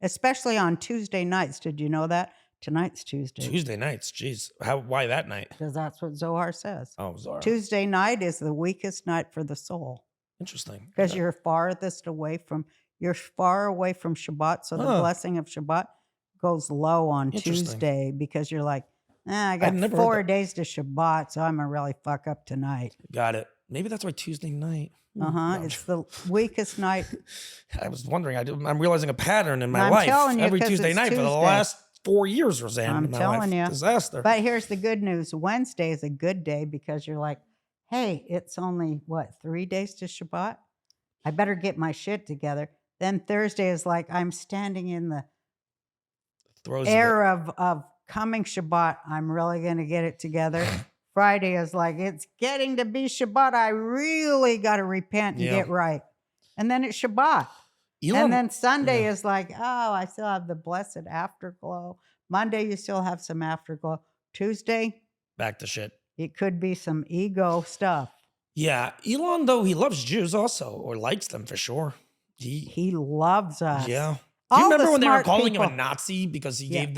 especially on Tuesday nights. Did you know that? Tonight's Tuesday. Tuesday nights? Jeez. Why that night? Because that's what Zohar says. Oh, Zohar. Tuesday night is the weakest night for the soul. Interesting. Because you're far away from Shabbat. So the blessing of Shabbat goes low on Tuesday because you're like, I got 4 days to Shabbat, so I'm going to really fuck up tonight. Got it. Maybe that's why Tuesday night. It's the weakest night. I was wondering. I'm realizing a pattern in my life. Every Tuesday night for the last 4 years, Roseanne. I'm telling you. Disaster. But here's the good news. Wednesday is a good day because you're like, hey, it's only, 3 days to Shabbat? I better get my shit together. Then Thursday is like, I'm standing in the air of coming Shabbat, I'm really going to get it together. Friday is like, it's getting to be Shabbat. I really got to repent and get right. And then it's Shabbat. And then Sunday is like, oh, I still have the blessed afterglow. Monday, you still have some afterglow. Tuesday, back to shit. It could be some ego stuff. Yeah. Elon, though, he loves Jews also, or likes them for sure. He loves us. Yeah. Do you remember when they were calling him a Nazi because he gave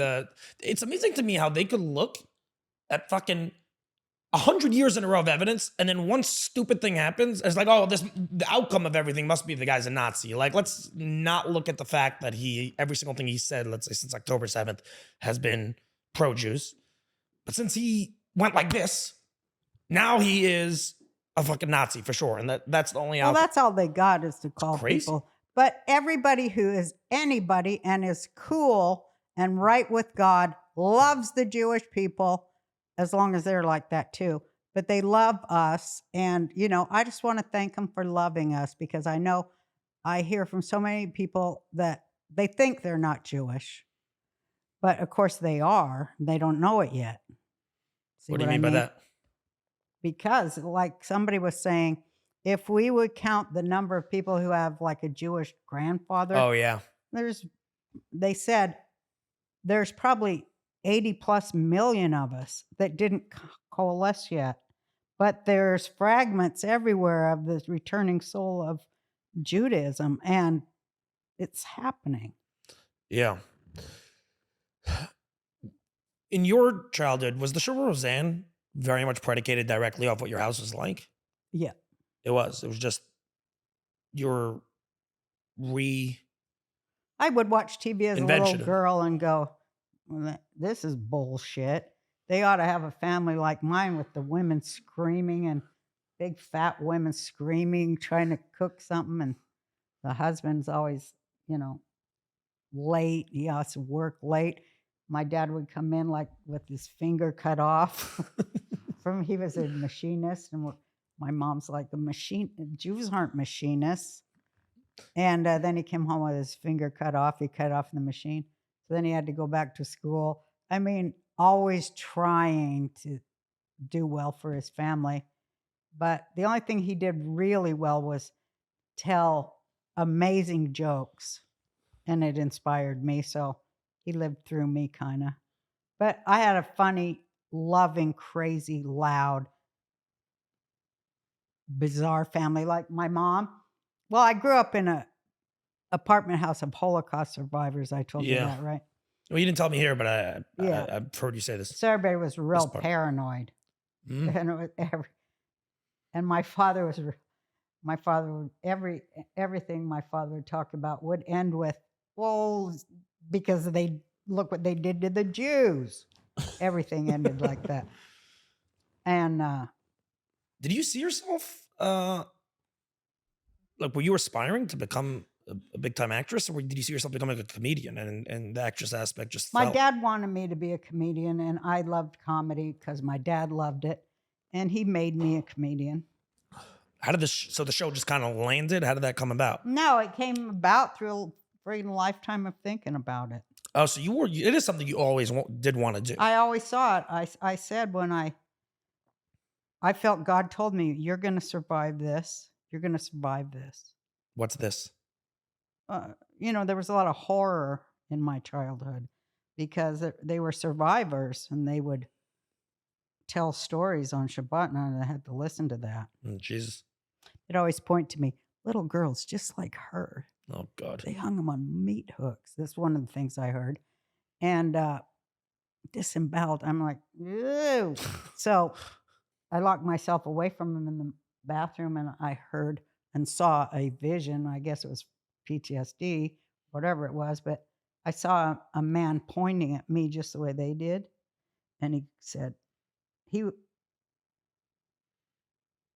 it's amazing to me how they could look at fucking 100 years in a row of evidence, and then one stupid thing happens. It's like, oh, the outcome of everything must be the guy's a Nazi. Like, let's not look at the fact that every single thing he said, let's say since October 7th, has been pro-Jews. But since he went like this, now he is a fucking Nazi for sure. And that's the only outcome. Well, that's all they got is to call people. But everybody who is anybody and is cool and right with God loves the Jewish people, as long as they're like that too. But they love us. And, I just want to thank them for loving us, because I know I hear from so many people that they think they're not Jewish. But of course they are. They don't know it yet. What do you mean by that? Because like somebody was saying, if we would count the number of people who have like a Jewish grandfather. Oh, yeah. They said there's probably 80 plus million of us that didn't coalesce yet. But there's fragments everywhere of this returning soul of Judaism, and it's happening. Yeah. In your childhood, was the show Roseanne very much predicated directly off what your house was like? Yeah. It was just your I would watch TV as a little girl and go, well, this is bullshit. They ought to have a family like mine with the women screaming and big fat women screaming, trying to cook something. And the husband's always, late. He has to work late. My dad would come in like with his finger cut off. He was a machinist, and my mom's like, Jews aren't machinists. And then he came home with his finger cut off. He cut off the machine. So then he had to go back to school. I mean, always trying to do well for his family. But the only thing he did really well was tell amazing jokes. And it inspired me. So he lived through me, kind of. But I had a funny, loving, crazy, loud, bizarre family. Like my mom. Well, I grew up in an apartment house of Holocaust survivors. I told you that, right? Well, you didn't tell me here, but I've heard you say this. So everybody was real paranoid. And my father would, everything my father would talk about would end with, well, because look what they did to the Jews. Everything ended like that. And did you see yourself, were you aspiring to become a big time actress, or did you see yourself becoming a comedian and the actress aspect just My dad wanted me to be a comedian, and I loved comedy because my dad loved it, and he made me a comedian. How did so the show just kind of landed? How did that come about? No, it came about through a lifetime of thinking about it. Oh, so it is something you always did want to do. I always saw it. I said when I felt God told me, you're going to survive this. You're going to survive this. What's this? There was a lot of horror in my childhood because they were survivors, and they would tell stories on Shabbat, and I had to listen to that. Jesus. They'd always point to me, little girls just like her. Oh, God. They hung them on meat hooks. That's one of the things I heard. And disemboweled. I'm like, ew. So I locked myself away from them in the bathroom, and I heard and saw a vision. I guess it was PTSD, whatever it was, but I saw a man pointing at me just the way they did. And he said, it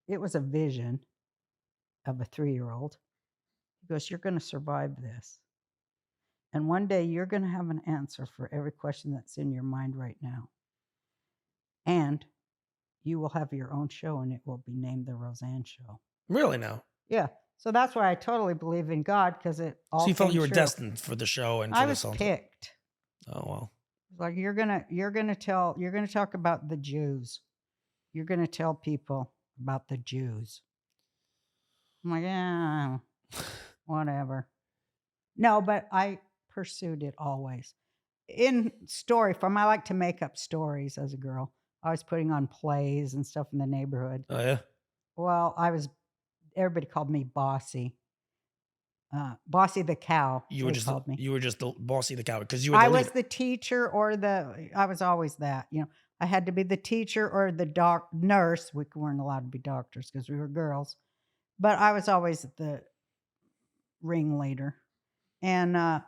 was a vision of a 3-year-old. He goes, you're going to survive this. And one day you're going to have an answer for every question that's in your mind right now. And you will have your own show, and it will be named The Roseanne Show. Really now? Yeah. So that's why I totally believe in God, because it all. So you felt you were true. destined for the show and for I was picked. Oh, well. It's like you're gonna talk about the Jews. You're gonna tell people about the Jews. I'm like, yeah, whatever. No, but I pursued it always. In story form, I like to make up stories as a girl. I was putting on plays and stuff in the neighborhood. Oh yeah. Well, everybody called me Bossy. Bossy the cow. You were they just called me. you were just the Bossy the cow because you were. The I was leader. the teacher I was always that. I had to be the teacher or the nurse. We weren't allowed to be doctors because we were girls, but I was always the ringleader. And I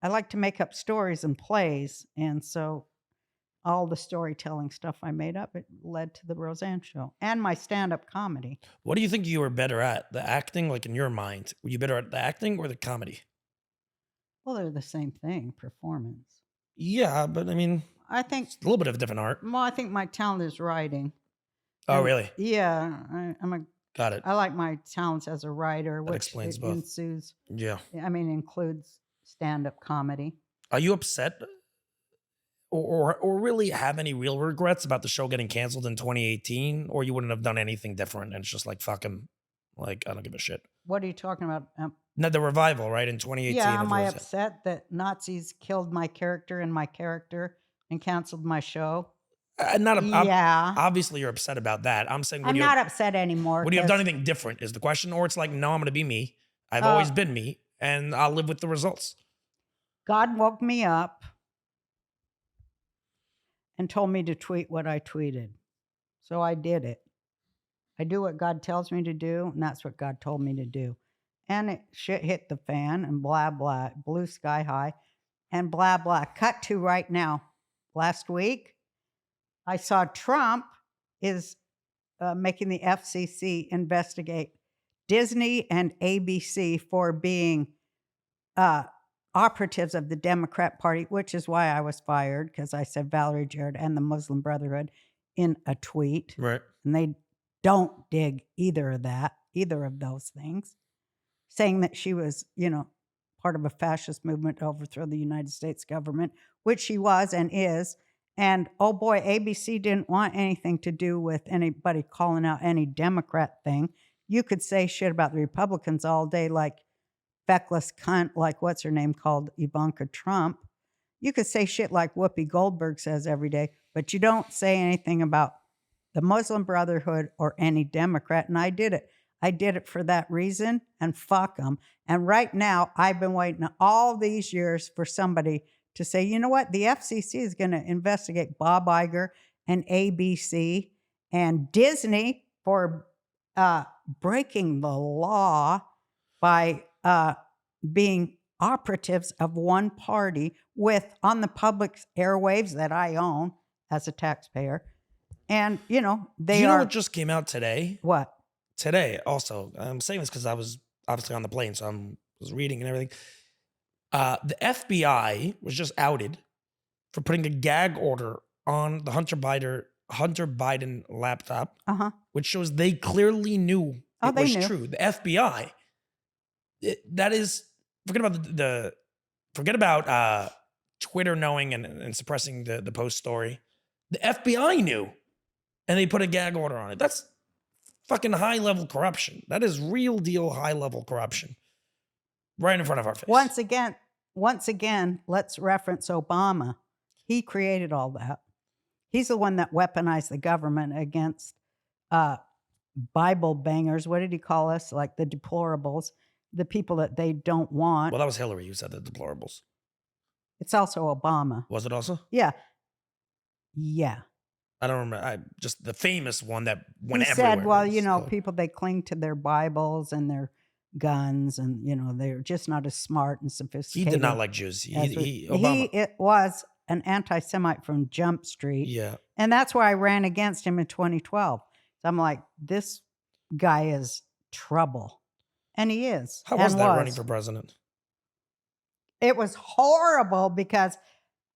like to make up stories and plays, and so all the storytelling stuff I made up, it led to the Roseanne show and my stand-up comedy. What do you think you were better at? The acting, like in your mind, were you better at the acting or the comedy? Well, they're the same thing, performance. Yeah, but I mean, I think it's a little bit of a different art. Well, I think my talent is writing. Oh, And, really? Yeah, Got it. I like my talents as a writer, which explains both. Yeah. includes stand-up comedy. Are you upset or really have any real regrets about the show getting canceled in 2018? Or you wouldn't have done anything different and it's just like, fuck him. Like, I don't give a shit. What are you talking about? No, the revival, right? In 2018. Yeah, of am I Roseanne. upset that Nazis killed my character and canceled my show? Yeah. Obviously, you're upset about that. I'm saying, I'm not upset anymore. Would you have done anything different is the question? Or it's like, no, I'm going to be me. I've always been me and I'll live with the results. God woke me up and told me to tweet what I tweeted. So I did it. I do what God tells me to do, and that's what God told me to do. And shit hit the fan and blah, blah, blue sky high and blah, blah. Cut to right now. Last week, I saw Trump is making the FCC investigate Disney and ABC for being operatives of the Democrat Party, which is why I was fired, because I said Valerie Jarrett and the Muslim Brotherhood in a tweet. Right. And they don't dig either of those things, saying that she was, part of a fascist movement to overthrow the United States government, which she was and is. And oh boy, ABC didn't want anything to do with anybody calling out any Democrat thing. You could say shit about the Republicans all day, like feckless cunt, like what's her name called Ivanka Trump. You could say shit like Whoopi Goldberg says every day, but you don't say anything about the Muslim Brotherhood or any Democrat. And I did it. I did it for that reason, and fuck them. And right now, I've been waiting all these years for somebody to say, you know what? The FCC is going to investigate Bob Iger and ABC and Disney for breaking the law by being operatives of one party on the public airwaves that I own as a taxpayer. And, they know what just came out today? What? Today, also. I'm saying this because I was obviously on the plane, so I was reading and everything. The FBI was just outed for putting a gag order on the Hunter Biden laptop, which shows they clearly knew it was true. The FBI, forget about Twitter knowing and suppressing the post story. The FBI knew, and they put a gag order on it. That's fucking high-level corruption. That is real deal high-level corruption. Right in front of our face. Once again, let's reference Obama. He created all that. He's the one that weaponized the government against Bible bangers. What did he call us? Like the deplorables, the people that they don't want. Well, that was Hillary who said the deplorables. It's also Obama. Was it also? Yeah. Yeah. I don't remember. Just the famous one that went everywhere. He said, well, people, they cling to their Bibles and their guns, and they're just not as smart and sophisticated. He did not like Jews. He was an anti-Semite from Jump Street. Yeah. And that's why I ran against him in 2012. So I'm like, this guy is trouble. And he is. How was that running for president? It was horrible because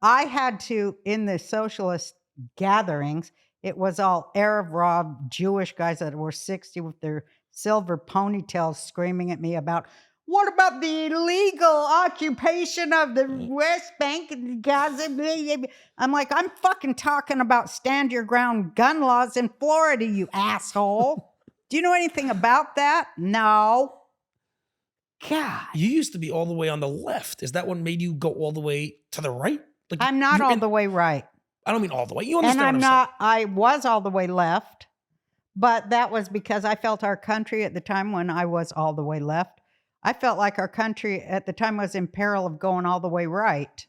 I had to, in the socialist gatherings, it was all Arab Jewish guys that were 60 with their silver ponytails screaming at me about, What about the illegal occupation of the West Bank and Gaza? I'm like, I'm fucking talking about stand your ground gun laws in Florida, you asshole. Do you know anything about that? No. God. You used to be all the way on the left. Is that what made you go all the way to the right? Like I'm not all the way right. I don't mean all the way. You understand And what I'm saying. I was all the way left, but that was because I felt our country at the time when I was all the way left. I felt like our country at the time was in peril of going all the way right.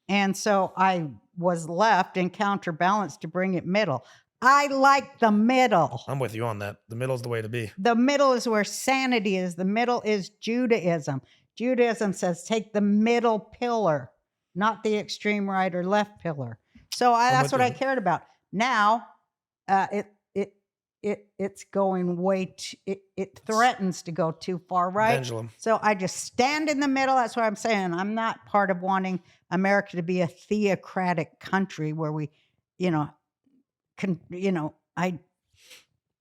And so I was left and counterbalanced to bring it middle. I like the middle. I'm with you on that. The middle is the way to be. The middle is where sanity is. The middle is Judaism. Judaism says take the middle pillar, not the extreme right or left pillar. So that's what I cared about. Now, it's going way it threatens to go too far right. Pendulum. So I just stand in the middle. That's what I'm saying. I'm not part of wanting America to be a theocratic country where we, Were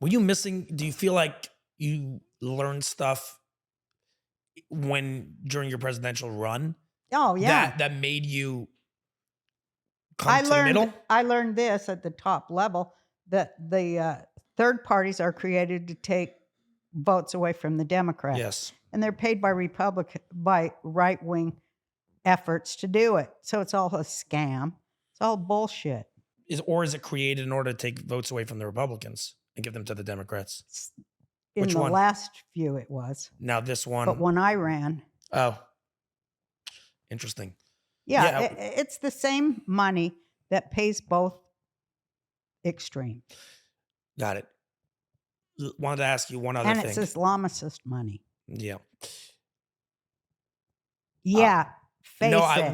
you missing? Do you feel like you learned stuff during your presidential run? Oh yeah, that made you come to the middle. I learned this at the top level that the third parties are created to take votes away from the Democrats. Yes, and they're paid by right wing efforts to do it. So it's all a scam. It's all bullshit. Is it created in order to take votes away from the Republicans and give them to the Democrats? In Which the one? last few, it was. Now this one. But when I ran, oh, interesting. yeah. It's the same money that pays both extreme. Got it. Wanted to ask you one other thing. And it's Islamicist money. Yeah. Yeah. Face no, it. I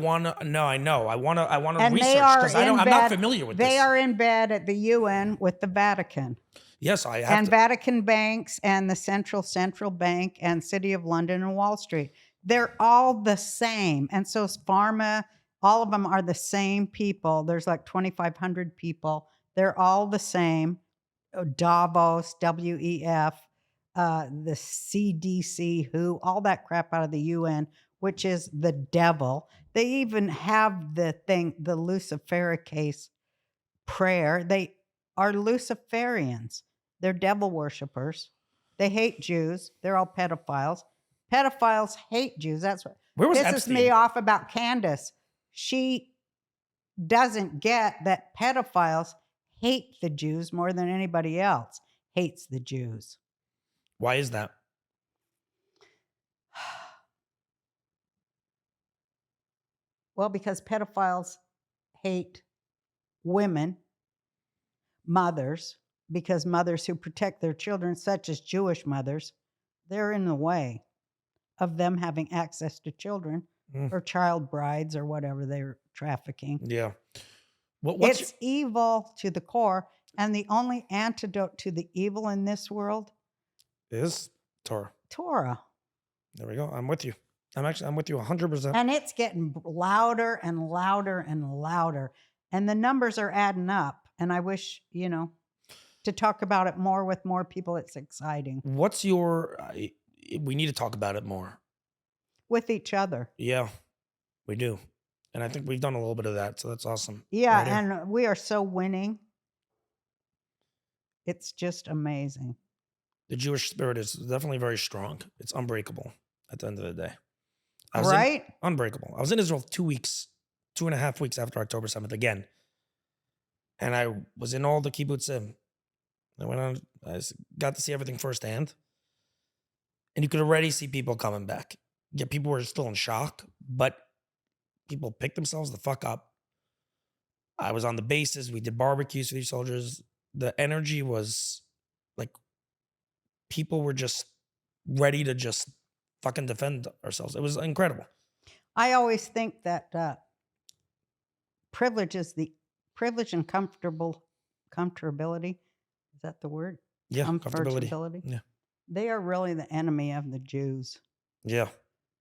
know. I want to And research because I'm not familiar with this. They are in bed at the UN with the Vatican. Yes, I have. And Vatican banks and the Central Bank and City of London and Wall Street. They're all the same. And so is Pharma, all of them are the same people. There's like 2,500 people. They're all the same. Davos, WEF, the CDC, WHO, all that crap out of the UN, which is the devil. They even have the Lucifericase prayer. They are Luciferians. They're devil worshippers. They hate Jews. They're all pedophiles. Pedophiles hate Jews. That's what pisses me off about Candace. She doesn't get that pedophiles hate the Jews more than anybody else hates the Jews. Why is that? Well, because pedophiles hate women, mothers, because mothers who protect their children, such as Jewish mothers, they're in the way of them having access to children or child brides or whatever they're trafficking. Yeah. It's evil to the core. And the only antidote to the evil in this world is Torah. Torah. There we go. I'm with you. I'm with you 100%. And it's getting louder and louder and louder. And the numbers are adding up. And I wish, to talk about it more with more people. It's exciting. What's your... we need to talk about it more. With each other. Yeah, we do. And I think we've done a little bit of that. So that's awesome. Yeah, right, and we are so winning. It's just amazing. The Jewish spirit is definitely very strong. It's unbreakable at the end of the day. Unbreakable. I was in Israel 2.5 weeks after October 7th again. And I was in all the kibbutzim. I got to see everything firsthand. And you could already see people coming back. Yeah, people were still in shock, but people picked themselves the fuck up. I was on the bases. We did barbecues for these soldiers. The energy was like people were just ready to just fucking defend ourselves. It was incredible. I always think that privilege and comfortability. Is that the word? Yeah, comfortability. Yeah. They are really the enemy of the Jews. Yeah.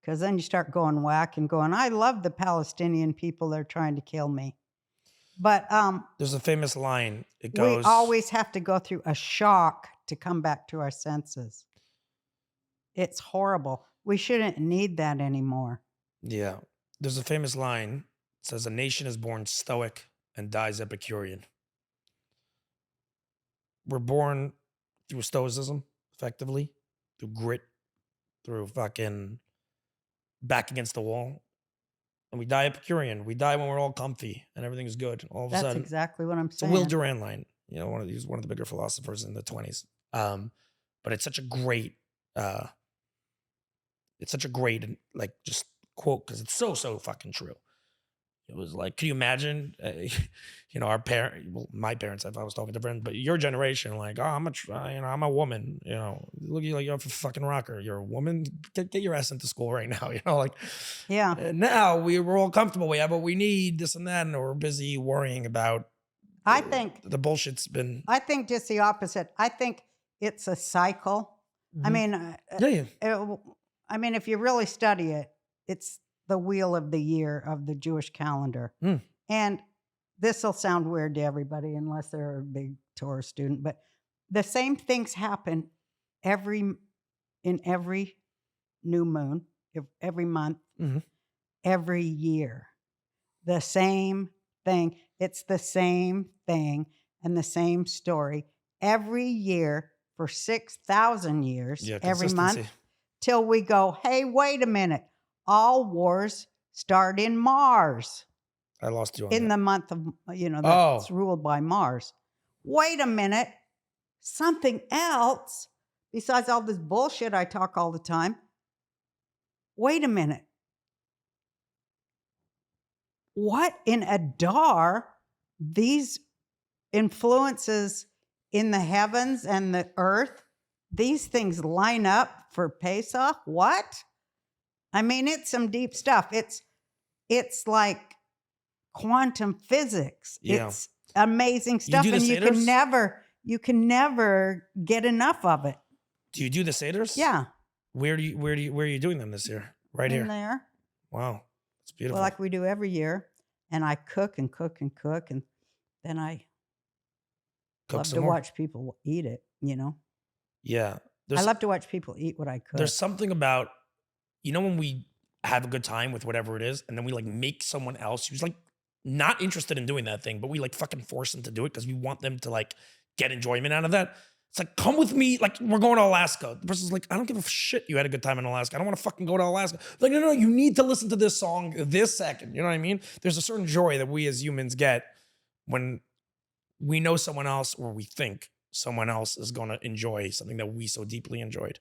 Because then you start going whack and going, I love the Palestinian people. They're trying to kill me. But there's a famous line. It goes, we always have to go through a shock to come back to our senses. It's horrible. We shouldn't need that anymore. Yeah. There's a famous line. It says, a nation is born stoic and dies Epicurean. We're born through stoicism, effectively, through grit, through fucking back against the wall. And we die Epicurean. We die when we're all comfy and everything's good. All of a That's sudden, exactly what I'm it's a saying. Will Durant line. You know, he's one of the bigger philosophers in the 20s. But it's such a great, like, just quote, because it's so fucking true. It was like, can you imagine, you know, my parents, if I was talking to friends, but your generation, like, oh, I'm a woman, you know, look at you like you're a fucking rocker. You're a woman. Get your ass into school right now, you know, like, Yeah. now we're all comfortable. We have what we need, this and that, and we're busy worrying about. I think the bullshit's been. I think just the opposite. I think it's a cycle. I mean, I mean, if you really study it, it's the wheel of the year of the Jewish calendar. And this will sound weird to everybody unless they're a big Torah student, but the same things happen in every new moon, every month, every year. The same thing. It's the same thing and the same story every year for 6,000 years, every month, till we go, hey, wait a minute. All wars start in Mars. I lost you on in that. the month of, you know, that's ruled by Mars. Wait a minute. Something else besides all this bullshit I talk all the time. Wait a minute. What in Adar, these influences in the heavens and the earth, these things line up for Pesach? What? I mean, it's some deep stuff. It's like quantum physics. Yeah. It's amazing stuff, and you can never get enough of it. Do you do the Seders? Yeah. Where are you doing them this year? Right in here. There. Wow. It's beautiful. Well, like we do every year. And I cook and cook and cook, and then I love to watch people eat it, you know? Yeah. I love to watch people eat what I cook. There's something about, you know, when we have a good time with whatever it is, and then we like make someone else who's like not interested in doing that thing, but we like fucking force them to do it because we want them to like get enjoyment out of that. It's like, come with me. Like, we're going to Alaska. The person's like, I don't give a shit you had a good time in Alaska. I don't want to fucking go to Alaska. Like, no, you need to listen to this song this second. You know what I mean? There's a certain joy that we as humans get when we know someone else, or we think someone else is going to enjoy something that we so deeply enjoyed.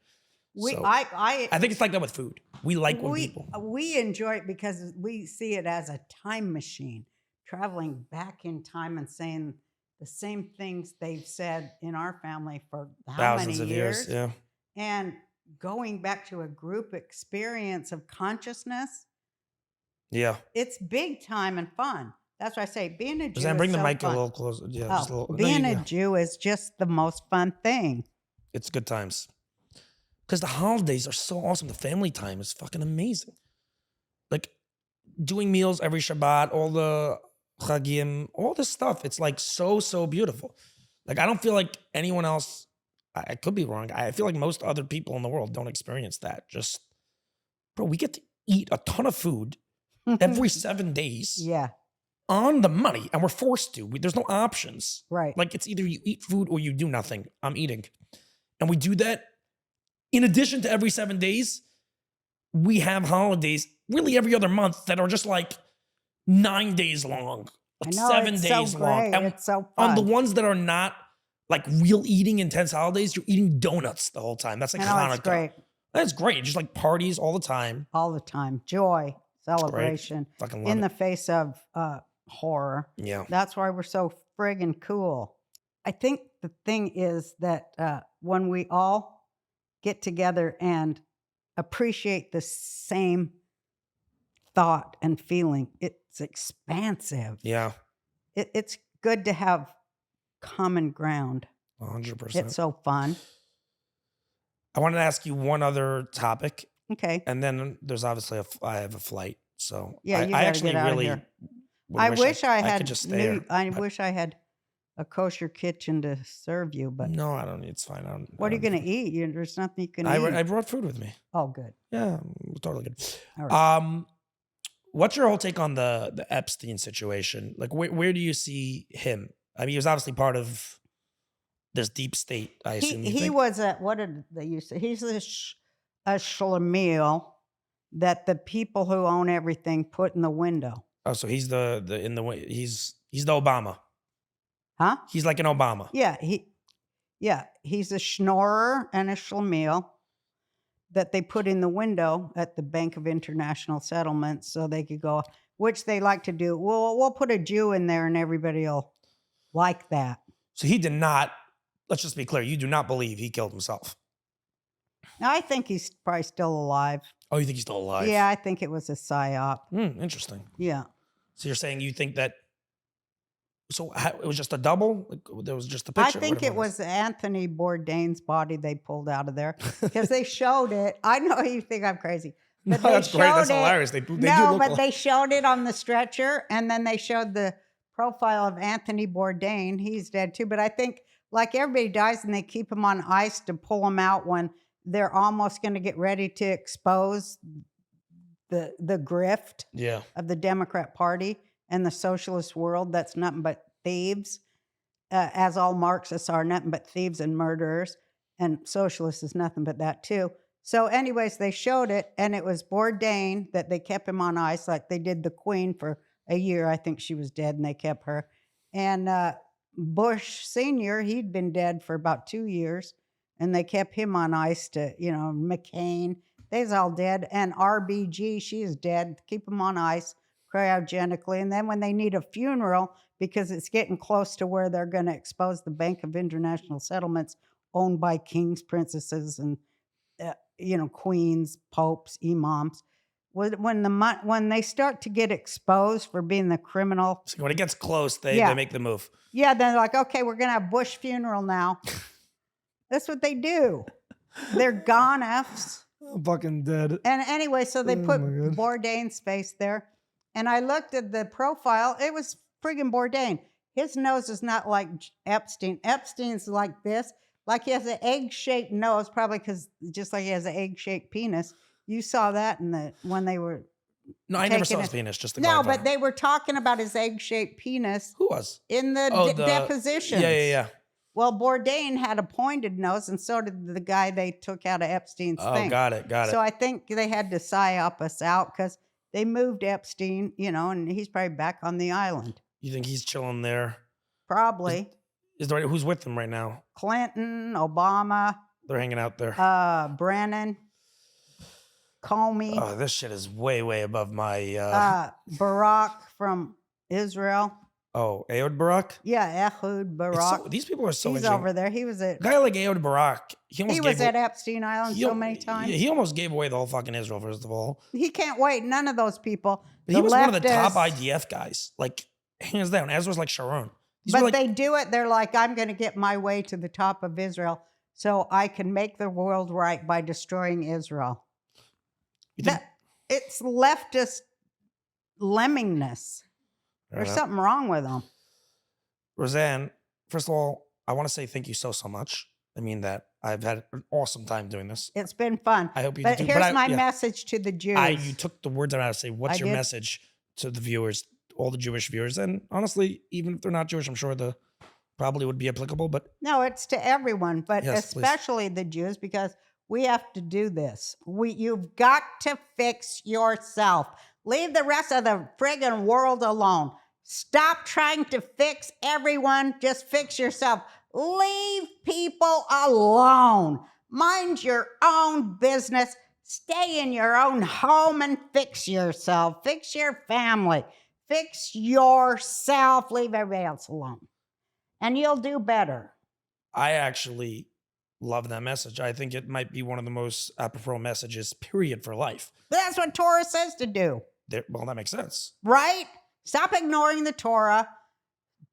I think it's like that with food. We like when people. We enjoy it because we see it as a time machine, traveling back in time and saying the same things they've said in our family for thousands many of years. Yeah. And going back to a group experience of consciousness. Yeah. It's big time and fun. That's why I say being a Jew Roseanne, bring is the so mic fun. a little closer. Yeah, just a little. Being a Jew is just the most fun thing. It's good times. Because the holidays are so awesome. The family time is fucking amazing. Like doing meals every Shabbat, all the Chagim, all this stuff. It's like so beautiful. Like I don't feel like anyone else, I could be wrong. I feel like most other people in the world don't experience that. Just, bro, we get to eat a ton of food every 7 days. Yeah. On the money, and we're forced to. There's no options. Right. Like it's either you eat food or you do nothing. I'm eating. And we do that in addition to every 7 days. We have holidays really every other month that are just like 9 days long, like I know, 7 it's days so long. great. And it's so fun. on the ones that are not like real eating intense holidays, you're eating donuts the whole time. That's like Hanukkah. It's great. That's great. Just like parties all the time. All the time. Joy, celebration. Fucking love in it. the face of horror. Yeah. That's why we're so friggin' cool. I think the thing is that when we all get together and appreciate the same thought and feeling, it's expansive. Yeah. It's good to have common ground. 100%. It's so fun. I wanted to ask you one other topic. Okay. And then there's obviously I have a flight. So Yeah, I you gotta actually get out of really here. would I wish I could had just stay here. I wish I had a kosher kitchen to serve you, but No, I don't. It's fine. what are you going to eat? There's nothing you can eat. I brought food with me. Oh, good. Yeah, totally good. All right. What's your whole take on the Epstein situation? Like, where do you see him? I mean, he was obviously part of this deep state, I assume. He was what did they used to? He's a schlemiel that the people who own everything put in the window. Oh, so he's he's the Obama. Huh? He's like an Obama. Yeah, he's a schnorrer and a schlemiel that they put in the window at the Bank of International Settlements so they could go, which they like to do. Well, we'll put a Jew in there and everybody will like that. So he did not, let's just be clear, you do not believe he killed himself. I think he's probably still alive. Oh, you think he's still alive? Yeah, I think it was a psyop. Interesting. Yeah. So you're saying you think that, so it was just a double? Like, there was just a picture? I think it was Anthony Bourdain's body they pulled out of there because they showed it. I know you think I'm crazy. But no, that's great. That's hilarious. They do look they showed it on the stretcher and then they showed the profile of Anthony Bourdain. He's dead too. But I think like everybody dies and they keep him on ice to pull him out when they're almost going to get ready to expose the grift of the Democrat Party and the socialist world. That's nothing but thieves, as all Marxists are, nothing but thieves and murderers. And socialists is nothing but that too. So anyways, they showed it, and it was Bourdain that they kept him on ice like they did the Queen for a year. I think she was dead, and they kept her. And Bush Sr., he'd been dead for about 2 years, and they kept him on ice to, McCain. They's all dead. And RBG, she is dead. Keep them on ice cryogenically. And then when they need a funeral, because it's getting close to where they're going to expose the Bank of International Settlements owned by kings, princesses, and, queens, popes, imams. When they start to get exposed for being the criminal. So when it gets close, they make the move. Yeah, they're like, okay, we're going to have Bush funeral now. That's what they do. They're gone Fs. I'm fucking dead. And anyway, so they put Bourdain's face there. And I looked at the profile. It was friggin' Bourdain. His nose is not like Epstein. Epstein's like this. Like he has an egg-shaped nose, probably because just like he has an egg-shaped penis. You saw that when they were. No, I never saw his penis. Just to no, clarify. but they were talking about his egg-shaped penis. Who was? In the depositions. Yeah. Well, Bourdain had a pointed nose, and so did the guy they took out of Epstein's thing. Oh, got it. So I think they had to psyop us out because they moved Epstein, and he's probably back on the island. You think he's chilling there? Probably. Is there who's with him right now? Clinton, Obama. They're hanging out there. Brennan, Comey. Oh, this shit is way, way above my. Barack from Israel. Oh, Ehud Barak? Yeah, Ehud Barak. These people are so He's over there. He was at. A guy like Ehud Barak. He was at Epstein Island so many times. He almost gave away the whole fucking Israel, first of all. He can't wait. None of those people. But he was one of the top IDF guys. Like, hands down. As was like Sharon. But they do it. They're like, I'm going to get my way to the top of Israel so I can make the world right by destroying Israel. It's leftist lemmingness. There's something wrong with them. Roseanne, first of all, I want to say thank you so much. I mean that. I've had an awesome time doing this. It's been fun. I hope you But do. here's my message to the Jews. You took the words out of say, what's your message to the viewers, all the Jewish viewers? And honestly, even if they're not Jewish, I'm sure probably would be applicable. But no, it's to everyone, but yes, especially the Jews, because we have to do this. You've got to fix yourself. Leave the rest of the friggin' world alone. Stop trying to fix everyone. Just fix yourself. Leave people alone. Mind your own business. Stay in your own home and fix yourself. Fix your family. Fix yourself. Leave everybody else alone. And you'll do better. I actually love that message. I think it might be one of the most apropos messages, period, for life. But that's what Torah says to do. Well, that makes sense. Right? Stop ignoring the Torah.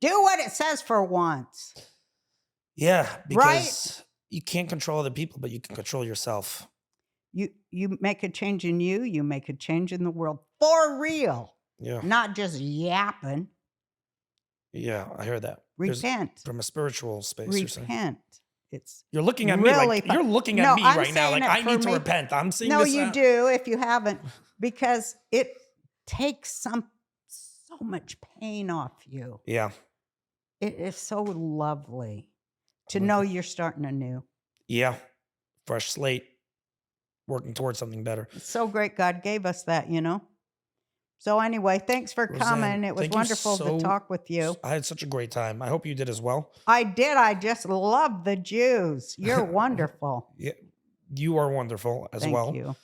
Do what it says for once. Yeah, because you can't control other people, but you can control yourself. You make a change in you make a change in the world for real. Yeah. Not just yapping. Yeah, I heard that. There's- Repent. from a spiritual space. You're saying. Repent. It's You're looking at me really like fun. you're looking at No, me I'm right now like saying it I for need to me. repent. I'm seeing No, this. you do if you haven't, because it takes so much pain off you. Yeah. It is so lovely to know you're starting anew. Yeah. Fresh slate. Working towards something better. It's so great God gave us that, you know? So anyway, thanks for Roseanne, coming. It was thank you wonderful to talk with you. I had such a great time. I hope you did as well. I did. I just love the Jews. You're wonderful. Yeah, you are wonderful as Thank well. you.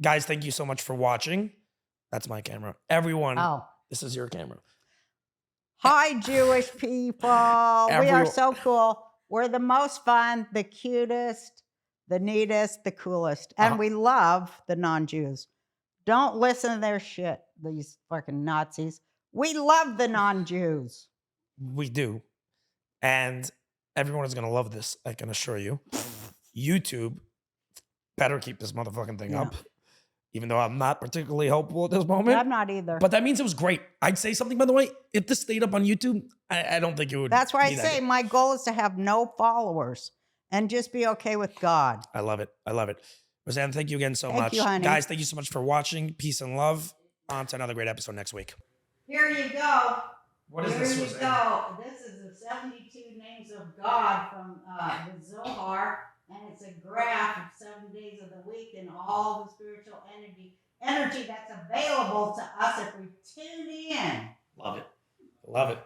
Guys, thank you so much for watching. That's my camera. Everyone, Oh. this is your camera. Hi, Jewish people. We are so cool. We're the most fun, the cutest, the neatest, the coolest. And we love the non-Jews. Don't listen to their shit, these fucking Nazis. We love the non-Jews. We do. And everyone is going to love this, I can assure you. YouTube better keep this motherfucking thing up. Even though I'm not particularly hopeful at this moment. I'm not either. But that means it was great. I'd say something, by the way. If this stayed up on YouTube, I don't think it would. That's why I be that say good. my goal is to have no followers and just be okay with God. I love it. I love it. Roseanne, thank you again so Thank much. you, honey. Guys, thank you so much for watching. Peace and love. On to another great episode next week. Here you go. What is Here this, you Roseanne? go. This is the 72 names of God from the Zohar, and it's a graph of 7 days of the week and all the spiritual energy that's available to us if we tune in. Love it. Love it.